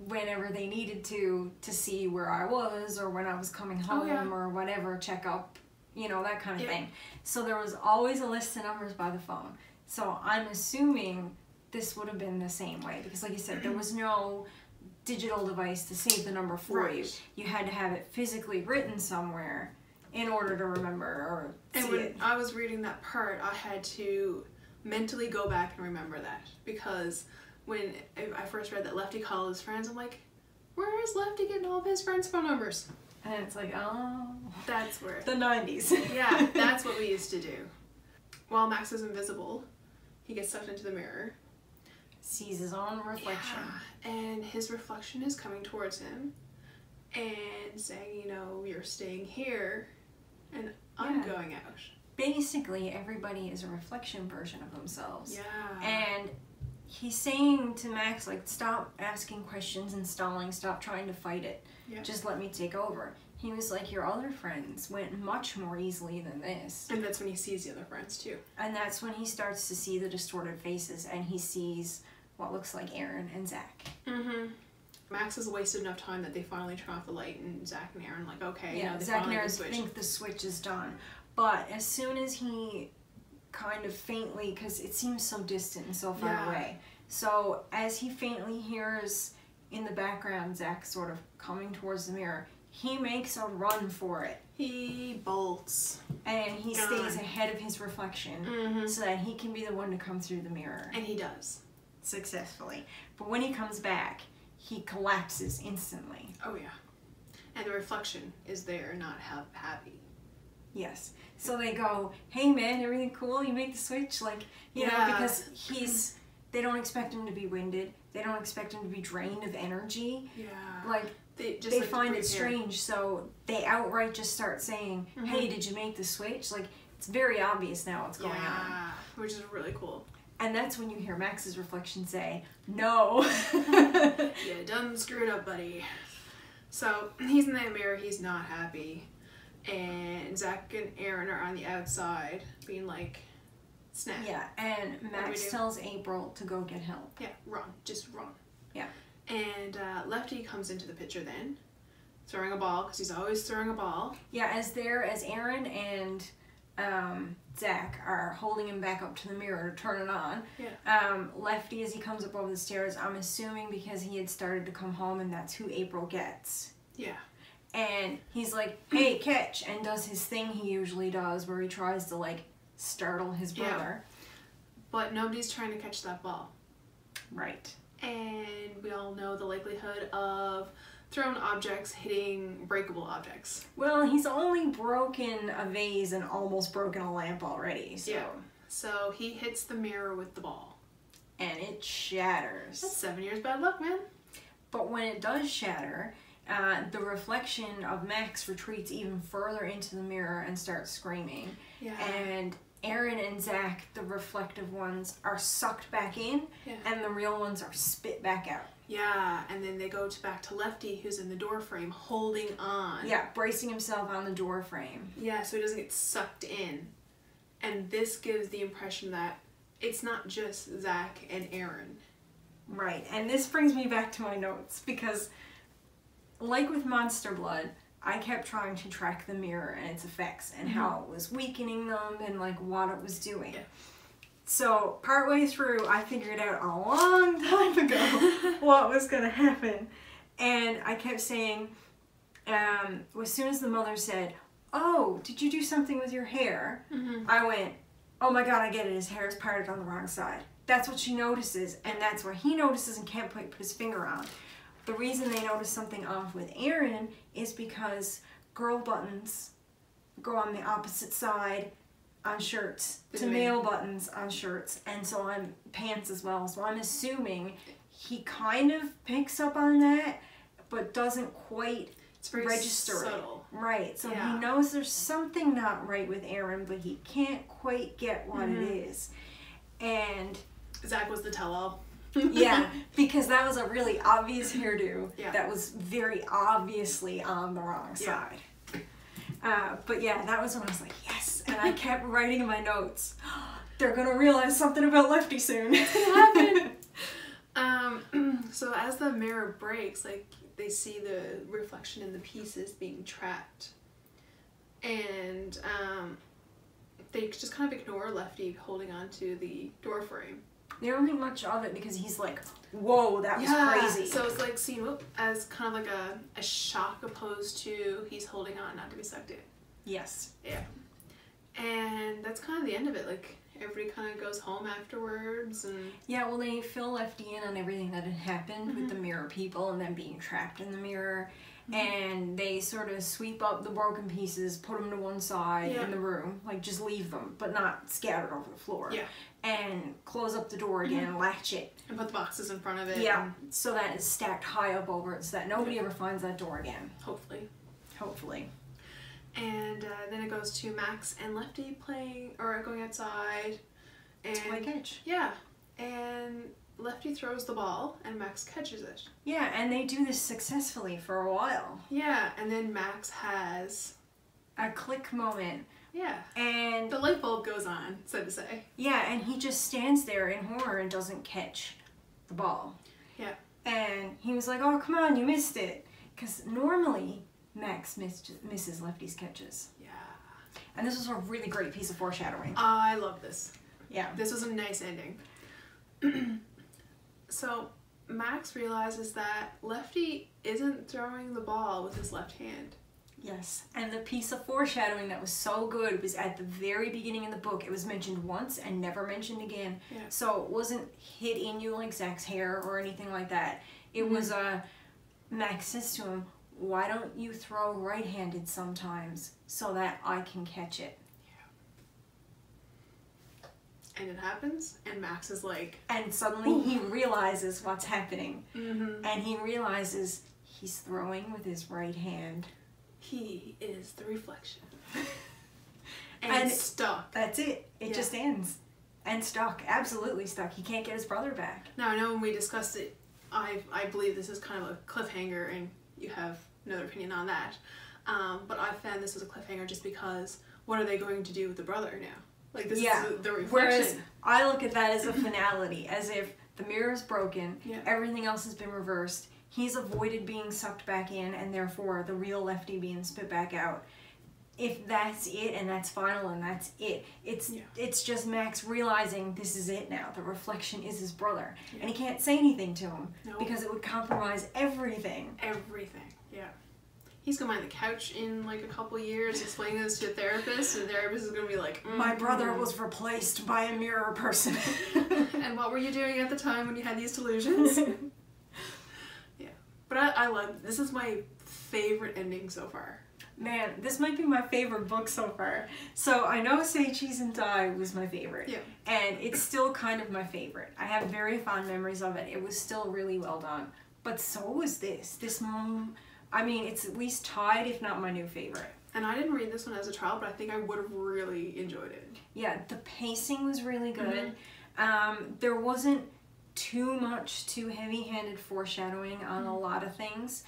Whenever they needed to see where I was or when I was coming home or whatever, check up, you know, that kind of thing. So there was always a list of numbers by the phone. So I'm assuming this would have been the same way because, like you said, there was no digital device to save the number for you. You had to have it physically written somewhere in order to remember or see And when it. I was reading that part, I had to mentally go back and remember that, because when I first read that Lefty called his friends, I'm like, where is Lefty getting all of his friends' phone numbers? And it's like, oh, that's where. The 90s. Yeah, that's what we used to do. While Max is invisible, he gets sucked into the mirror. Sees his own reflection. Yeah, and his reflection is coming towards him and saying, you know, you're staying here and I'm going out. Basically, everybody is a reflection version of themselves. Yeah. And he's saying to Max, like, stop asking questions and stalling, stop trying to fight it. Yeah. Just let me take over. He was like, your other friends went much more easily than this. And that's when he sees the other friends too. And that's when he starts to see the distorted faces and he sees what looks like Aaron and Zach. Mm-hmm. Max has wasted enough time that they finally turn off the light and Zach and Aaron like, okay, yeah, you know, they Zach and finally Aaron switch. think the switch is done. But as soon as he kind of faintly, because it seems so distant and so far away, so as he faintly hears in the background Zach sort of coming towards the mirror, he makes a run for it. He bolts. And he stays ahead of his reflection so that he can be the one to come through the mirror. And he does. Successfully. But when he comes back, he collapses instantly. Oh yeah. And the reflection is there, not happy. Yes. So they go, hey man, everything cool? You make the switch? Like, you know, because they don't expect him to be winded. They don't expect him to be drained of energy. Yeah. Like, they find it strange, so they outright just start saying, hey, did you make the switch? Like, it's very obvious now what's going on. Which is really cool. And that's when you hear Max's reflection say, no. You done screwed up, buddy. So, he's in that mirror, he's not happy. And Zach and Aaron are on the outside, being like, snap. Yeah, and Max tells April to go get help. Yeah, run. Just run. Yeah. And Lefty comes into the picture then, throwing a ball, because he's always throwing a ball. Yeah, as Aaron and Zach are holding him back up to the mirror to turn it on. Yeah. Lefty, as he comes up over the stairs, I'm assuming because he had started to come home and that's who April gets. Yeah. And he's like, hey, catch, and does his thing he usually does where he tries to, like, startle his brother. But nobody's trying to catch that ball. Right. And we all know the likelihood of thrown objects hitting breakable objects. Well, he's only broken a vase and almost broken a lamp already, so. Yeah. So he hits the mirror with the ball. And it shatters. That's 7 years bad luck, man. But when it does shatter, the reflection of Max retreats even further into the mirror and starts screaming. Yeah. And Aaron and Zach, the reflective ones, are sucked back in, and the real ones are spit back out. Yeah, and then they go back to Lefty, who's in the door frame, holding on. Yeah, bracing himself on the door frame. Yeah, so he doesn't get sucked in. And this gives the impression that it's not just Zach and Aaron. Right, and this brings me back to my notes, because like with Monster Blood, I kept trying to track the mirror and its effects and how it was weakening them and like what it was doing. Yeah. So partway through, I figured out a long time ago what was going to happen. And I kept saying, as soon as the mother said, oh, did you do something with your hair? I went, oh my god, I get it. His hair is parted on the wrong side. That's what she notices, and that's what he notices and can't put his finger on. The reason they notice something off with Aaron is because girl buttons go on the opposite side on shirts to male buttons on shirts, and so on pants as well. So I'm assuming he kind of picks up on that, but doesn't quite register subtle. It. Right. So he knows there's something not right with Aaron, but he can't quite get what it is. And Zach was the tell-all. Yeah, because that was a really obvious hairdo Yeah. that was very obviously on the wrong side. But yeah, that was when I was like, yes, and I kept writing in my notes, they're gonna realize something about Lefty soon. It's gonna happen. So as the mirror breaks, like, they see the reflection in the pieces being trapped. And they just kind of ignore Lefty holding on to the door frame. They don't think much of it because he's like, whoa, that was crazy. So it's like seen as kind of like a shock opposed to he's holding on not to be sucked in. Yes. Yeah. And that's kind of the end of it. Like, everybody kind of goes home afterwards and... Yeah, well, they fill Lefty in on everything that had happened with the mirror people and them being trapped in the mirror. And they sort of sweep up the broken pieces, put them to one side in the room, like just leave them, but not scattered over the floor. Yeah. And close up the door again, latch it. And put the boxes in front of it. Yeah, so that it's stacked high up over it so that nobody ever finds that door again. Hopefully. Hopefully. And then it goes to Max and Lefty playing, or going outside. And To play catch. Yeah. And Lefty throws the ball and Max catches it. Yeah, and they do this successfully for a while. Yeah, and then Max has... A click moment. Yeah. And... The light bulb goes on, so to say. Yeah, and he just stands there in horror and doesn't catch the ball. Yeah. And he was like, oh, come on, you missed it. Because normally, Max misses Lefty's catches. Yeah. And this was a really great piece of foreshadowing. I love this. Yeah. This was a nice ending. So, Max realizes that Lefty isn't throwing the ball with his left hand. Yes. And the piece of foreshadowing that was so good was at the very beginning of the book. It was mentioned once and never mentioned again. Yeah. So it wasn't hid in you like Zach's hair or anything like that. It was, Max says to him, why don't you throw right-handed sometimes so that I can catch it? And it happens, and Max is like... And suddenly he realizes what's happening. Mm-hmm. And he realizes he's throwing with his right hand. He is the reflection. and stuck. That's it. It just ends. And stuck. Absolutely stuck. He can't get his brother back. Now, I know when we discussed it, I believe this is kind of a cliffhanger, and you have another opinion on that. But I found this was a cliffhanger just because what are they going to do with the brother now? Like, this is the reflection. Whereas I look at that as a finality, as if the mirror is broken, everything else has been reversed, he's avoided being sucked back in, and therefore the real Lefty being spit back out. If that's it, and that's final, and that's it, it's just Max realizing this is it now. The reflection is his brother. And he can't say anything to him, because it would compromise everything. Everything, yeah. He's gonna find the couch in like a couple years explaining this to a therapist, and the therapist is gonna be like, my brother was replaced by a mirror person. And what were you doing at the time when you had these delusions? Yeah. But I love, this is my favorite ending so far. Man, this might be my favorite book so far. So I know Say Cheese and Die was my favorite. Yeah. And it's still kind of my favorite. I have very fond memories of it. It was still really well done. But so was this. I mean, it's at least tied, if not my new favorite. And I didn't read this one as a child, but I think I would have really enjoyed it. Yeah, the pacing was really good. There wasn't too much too heavy-handed foreshadowing on a lot of things.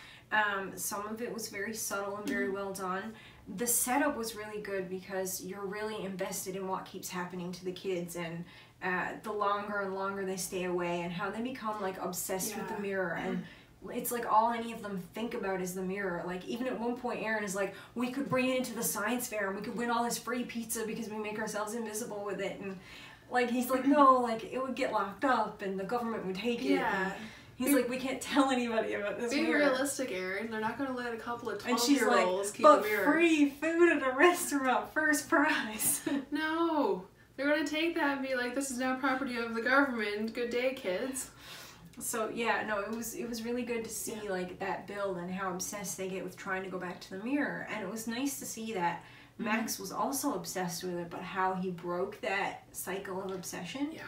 Some of it was very subtle and very well done. The setup was really good because you're really invested in what keeps happening to the kids, and the longer and longer they stay away, and how they become like obsessed with the mirror, and it's like all any of them think about is the mirror. Like, even at one point Aaron is like, we could bring it into the science fair and we could win all this free pizza because we make ourselves invisible with it, and like he's like, no, like it would get locked up and the government would take it. And he's like, we can't tell anybody about this mirror. Be realistic, Aaron. They're not going to let a couple of 12-year-olds keep but the mirror. Free food at a restaurant, first prize. No. They're going to take that and be like, this is now property of the government. Good day, kids. So yeah, no, it was really good to see like that build and how obsessed they get with trying to go back to the mirror. And it was nice to see that Max was also obsessed with it, but how he broke that cycle of obsession. Yeah.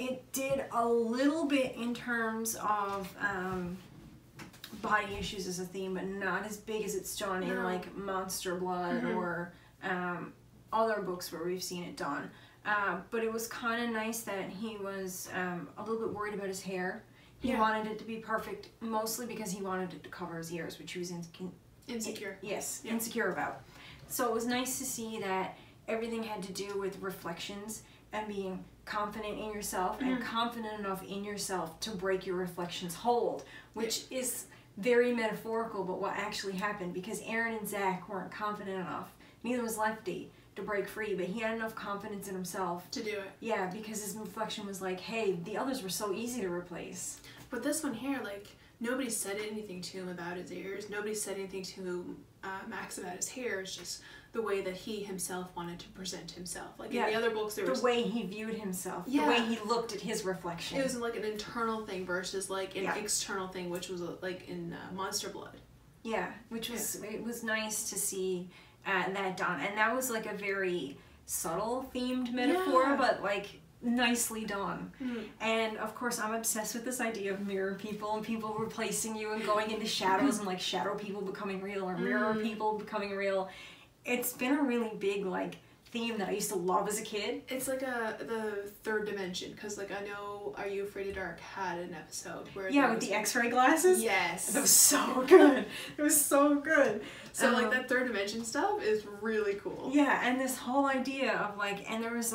It did a little bit in terms of body issues as a theme, but not as big as it's done in like Monster Blood or other books where we've seen it done. But it was kind of nice that he was a little bit worried about his hair. He Yeah. wanted it to be perfect, mostly because he wanted it to cover his ears, which he was Insecure. Yes, Yeah. insecure about. So it was nice to see that everything had to do with reflections and being confident in yourself and confident enough in yourself to break your reflections hold, which is very metaphorical, but what actually happened, because Aaron and Zach weren't confident enough. Neither was Lefty to break free, but he had enough confidence in himself To do it. Yeah, because his reflection was like, hey, the others were so easy to replace. But this one here, like, nobody said anything to him about his ears. Nobody said anything to Max about his hair. It's just the way that he himself wanted to present himself. Like in the other books, there was the way he viewed himself, the way he looked at his reflection. It was like an internal thing versus like an Yeah. external thing, which was like in Monster Blood. Yeah, which was it was nice to see that done, and that was like a very subtle themed metaphor, but like nicely done. And of course, I'm obsessed with this idea of mirror people and people replacing you and going into shadows and like shadow people becoming real or mirror people becoming real. It's been a really big like theme that I used to love as a kid. It's like the third dimension, because like I know Are You Afraid of Dark had an episode where with the X-ray glasses. Yes, that was so good. It was so good. So like that third dimension stuff is really cool. Yeah, and this whole idea of like, and there was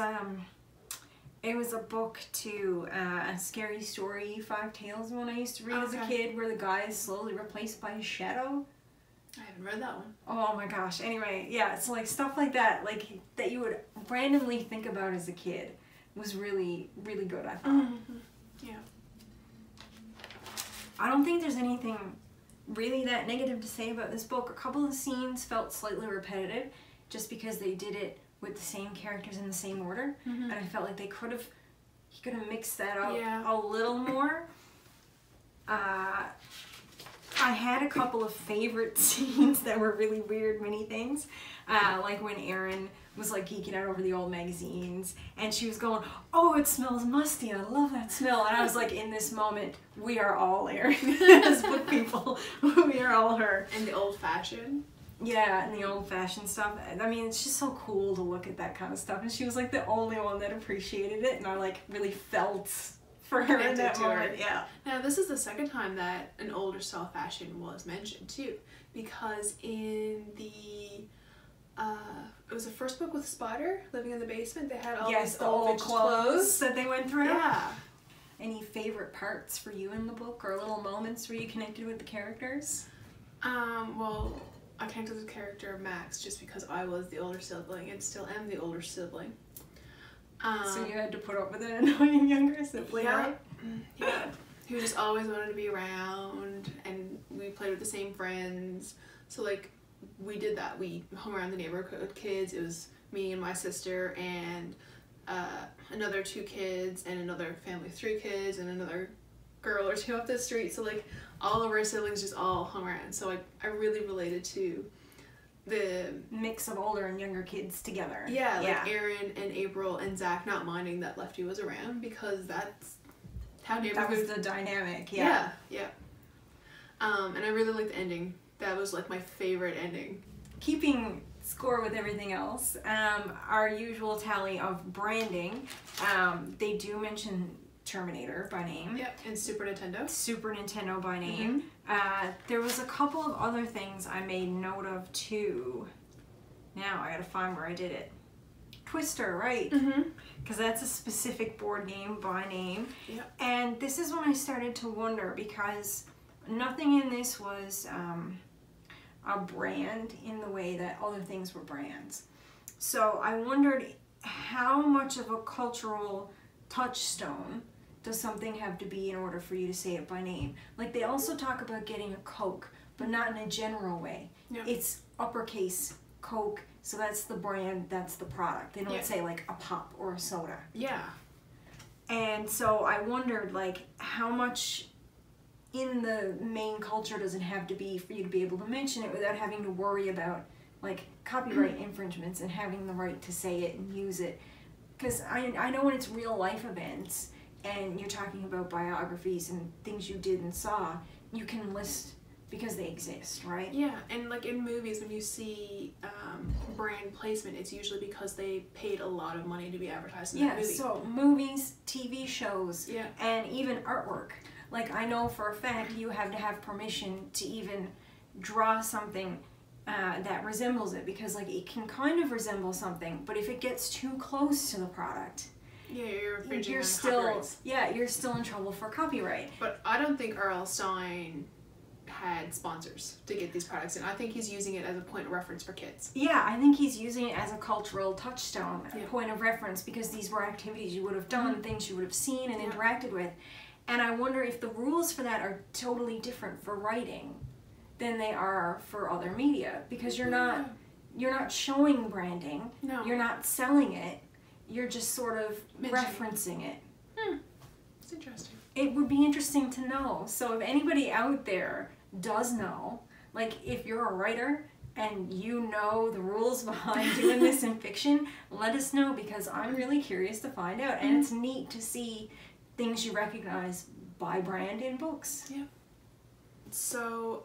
it was a book too, a scary story, 5 Tales one I used to read as a kid, where the guy is slowly replaced by his shadow. I haven't read that one. Oh my gosh. Anyway, yeah, it's like stuff like that, like that you would randomly think about as a kid was really, really good, I thought. Yeah. I don't think there's anything really that negative to say about this book. A couple of scenes felt slightly repetitive just because they did it with the same characters in the same order, and I felt like he could have mixed that up a little more. I had a couple of favorite scenes that were really weird mini things, like when Erin was like geeking out over the old magazines and she was going, oh, it smells musty, I love that smell, and I was like, in this moment we are all Erin as book people. We are all her. And the old fashioned. Yeah, and the old-fashioned stuff. I mean, it's just so cool to look at that kind of stuff, and she was like the only one that appreciated it, and I like really felt for her in that moment. Yeah. Now this is the second time that an older style fashion was mentioned too, because in the it was the first book with Spider living in the basement. They had all these the old clothes that they went through. Yeah. Any favorite parts for you in the book, or little moments where you connected with the characters? Well, I connected with the character Max just because I was the older sibling and still am the older sibling. So you had to put up with an annoying younger sibling, right? Yeah. He just always wanted to be around, and we played with the same friends. So like, we did that. We hung around the neighborhood with kids. It was me and my sister and another 2 kids and another family of 3 kids and another girl or 2 up the street. So like, all of our siblings just all hung around. So I really related to the mix of older and younger kids together. Yeah, like Aaron and April and Zach not minding that Lefty was around, because that's how neighborhood. That was the dynamic. Yeah. And I really liked the ending. That was like my favorite ending. Keeping score with everything else, our usual tally of branding, they do mention Terminator by name. Yep, and Super Nintendo. Super Nintendo by name. There was a couple of other things I made note of too. Now I gotta find where I did it. Twister, right? Because that's a specific board game by name. Yep. And this is when I started to wonder, because nothing in this was a brand in the way that other things were brands. So I wondered how much of a cultural touchstone does something have to be in order for you to say it by name? Like, they also talk about getting a Coke, but not in a general way. Yeah. It's uppercase Coke, so that's the brand, that's the product. They don't say like a pop or a soda. Yeah. And so I wondered, like, how much in the main culture does it have to be for you to be able to mention it without having to worry about like copyright infringements and having the right to say it and use it? Because I know when it's real life events and you're talking about biographies and things you did and saw, you can list because they exist, right? Yeah, and like in movies, when you see brand placement, it's usually because they paid a lot of money to be advertised in that movie. So movies, TV shows, yeah, and even artwork. Like, I know for a fact you have to have permission to even draw something that resembles it, because like it can kind of resemble something, but if it gets too close to the product, yeah, you're infringing you're on still copyrights. you're still in trouble for copyright. But I don't think R.L. Stine had sponsors to get these products in. I think he's using it as a point of reference for kids. Yeah, I think he's using it as a cultural touchstone, a Yeah. point of reference, because these were activities you would have done, things you would have seen and Yeah. interacted with. And I wonder if the rules for that are totally different for writing than they are for other media, because you're not showing branding, No. you're not selling it, you're just sort of Mentioning. referencing it. It's interesting. It would be interesting to know. So if anybody out there does know, like if you're a writer and you know the rules behind doing this in fiction, let us know, because I'm really curious to find out. And it's neat to see things you recognize by brand in books. Yeah. So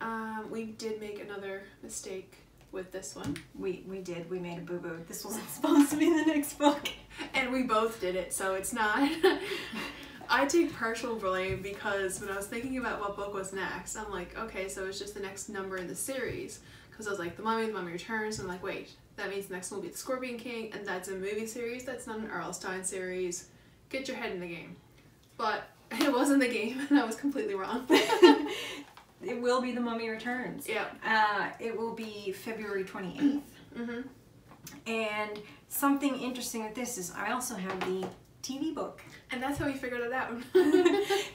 we did make another mistake with this one. We did. We made a boo-boo. This wasn't supposed to be the next book. And we both did it, so it's not. I take partial blame, because when I was thinking about what book was next, I'm like, okay, so it's just the next number in the series. Because I was like, The Mummy Returns, and I'm like, wait, that means the next one will be The Scorpion King, and that's a movie series, that's not an R.L. Stine series. Get your head in the game. But it wasn't the game, and I was completely wrong. It will be The Mummy Returns. Yeah. It will be February 28th. And something interesting with this is I also have the TV book. And that's how we figured it out.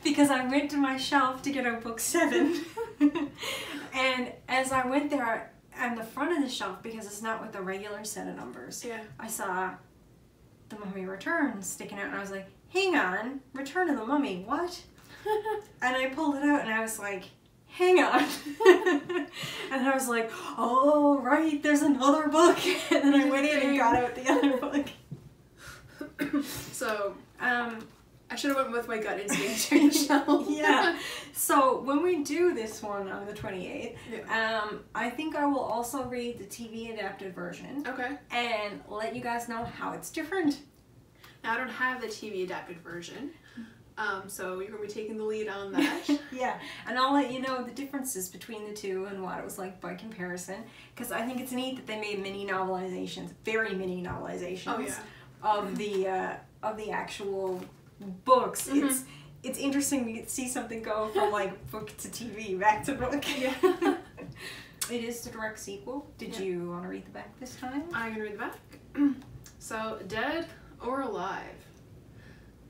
Because I went to my shelf to get out book 7. And as I went there, on the front of the shelf, because it's not with the regular set of numbers, Yeah. I saw The Mummy Returns sticking out, and I was like, hang on, Return of the Mummy, what? And I pulled it out and I was like, hang on. And I was like, oh right, there's another book. And then I went in and got out the other book. So I should have went with my gut instinct during the show. Yeah. So when we do this one on the 28th, I think I will also read the TV adapted version. Okay. And let you guys know how it's different. Now I don't have the TV adapted version. So you're going to be taking the lead on that. Yeah, and I'll let you know the differences between the two and what it was like by comparison, because I think it's neat that they made mini novelizations, very mini novelizations of the actual books. It's interesting to see something go from like book to TV, back to book. Yeah. It is the direct sequel. Did you want to read the back this time? I'm going to read the back. So, Dead or Alive.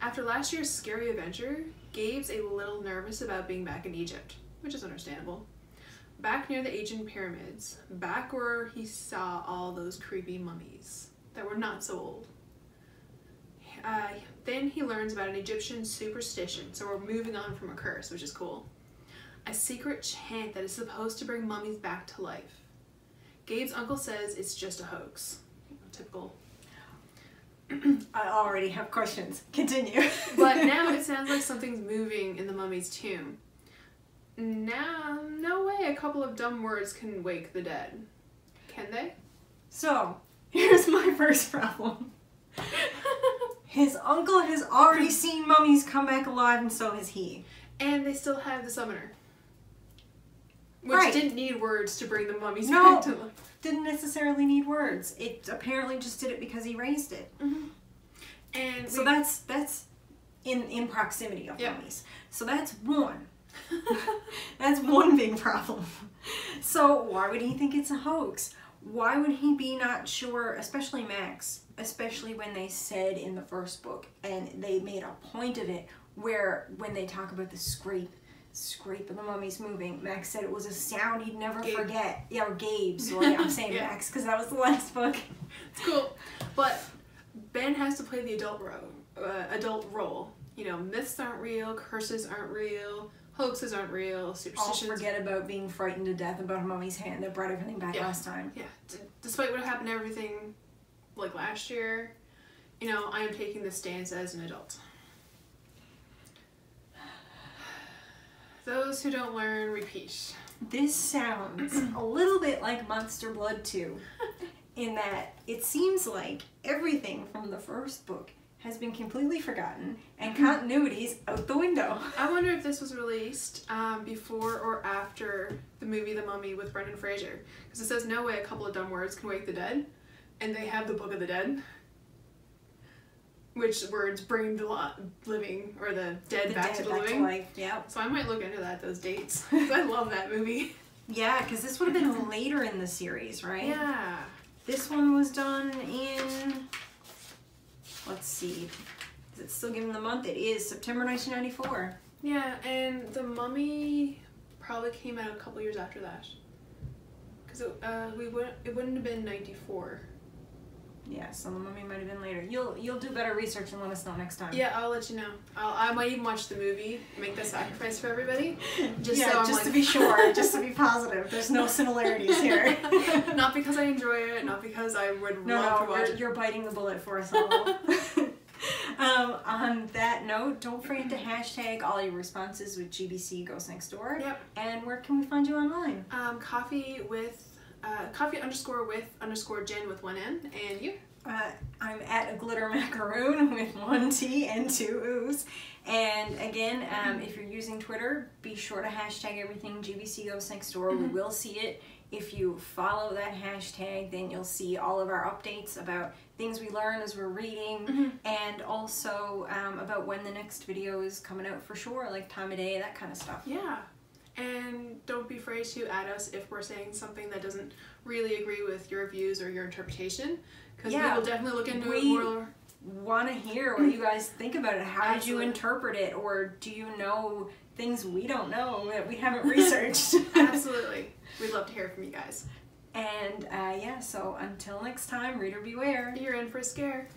After last year's scary adventure, Gabe's a little nervous about being back in Egypt, which is understandable. Back near the ancient pyramids, back where he saw all those creepy mummies that were not so old. Then he learns about an Egyptian superstition, so we're moving on from a curse, which is cool. A secret chant that is supposed to bring mummies back to life. Gabe's uncle says it's just a hoax. Typical. I already have questions. Continue. But now it sounds like something's moving in the mummy's tomb. Now, no way a couple of dumb words can wake the dead. Can they? So, here's my first problem. His uncle has already seen mummies come back alive, and so has he. And they still have the summoner. Which didn't need words to bring the mummies back to life. Didn't necessarily need words. It apparently just did it because he raised it. And so that's in proximity of mummies. So that's one. That's one big problem. So why would he think it's a hoax? Why would he be not sure, especially Max, especially when they said in the first book, and they made a point of it, where when they talk about the scrape of the mummies moving, Max said it was a sound he'd never forget. Yeah, or Gabe, sorry, I'm saying Max, because that was the last book. It's cool. But Ben has to play the adult role. You know, myths aren't real, curses aren't real, hoaxes aren't real, superstitions. I'll forget about being frightened to death about a mummy's hand that brought everything back last time. Yeah. Despite what happened to everything, like last year, you know, I am taking this stance as an adult. Those who don't learn, repeat. This sounds a little bit like Monster Blood 2, in that it seems like everything from the first book has been completely forgotten and continuity's out the window. I wonder if this was released before or after the movie The Mummy with Brendan Fraser. Because it says, no way a couple of dumb words can wake the dead. And they have the Book of the Dead. Which words bring the living, or the dead back to the living. Life, yeah. So I might look into those dates. I love that movie. Yeah, because this would have been later in the series, right? Yeah. This one was done in... Let's see. Is it still given the month? It is September 1994. Yeah, and The Mummy probably came out a couple years after that. Because it wouldn't have been 94. Yeah, so The Mummy might have been later. You'll do better research and let us know next time. Yeah, I'll let you know. I might even watch the movie, make the sacrifice for everybody. Just to be sure, just to be positive. There's no similarities here. Not because I enjoy it, not because I would love to watch it. You're biting the bullet for us all. On that note, don't forget to hashtag all your responses with GBC Ghost Next Door. Yep. And where can we find you online? Coffee _ Jen with one N, and you? I'm at a glitter macaroon with 1 T and 2 O's. And again, if you're using Twitter, be sure to hashtag everything GBC Ghost Next Door. We will see it. If you follow that hashtag, then you'll see all of our updates about things we learn as we're reading, and also about when the next video is coming out for sure, like time of day, that kind of stuff. Yeah. And don't be afraid to add us if we're saying something that doesn't really agree with your views or your interpretation, because we will definitely look into it more. Want to hear what you guys think about it. How did you interpret it, or do you know things we don't know that we haven't researched? Absolutely. We'd love to hear from you guys. And yeah, so until next time, reader beware. You're in for a scare.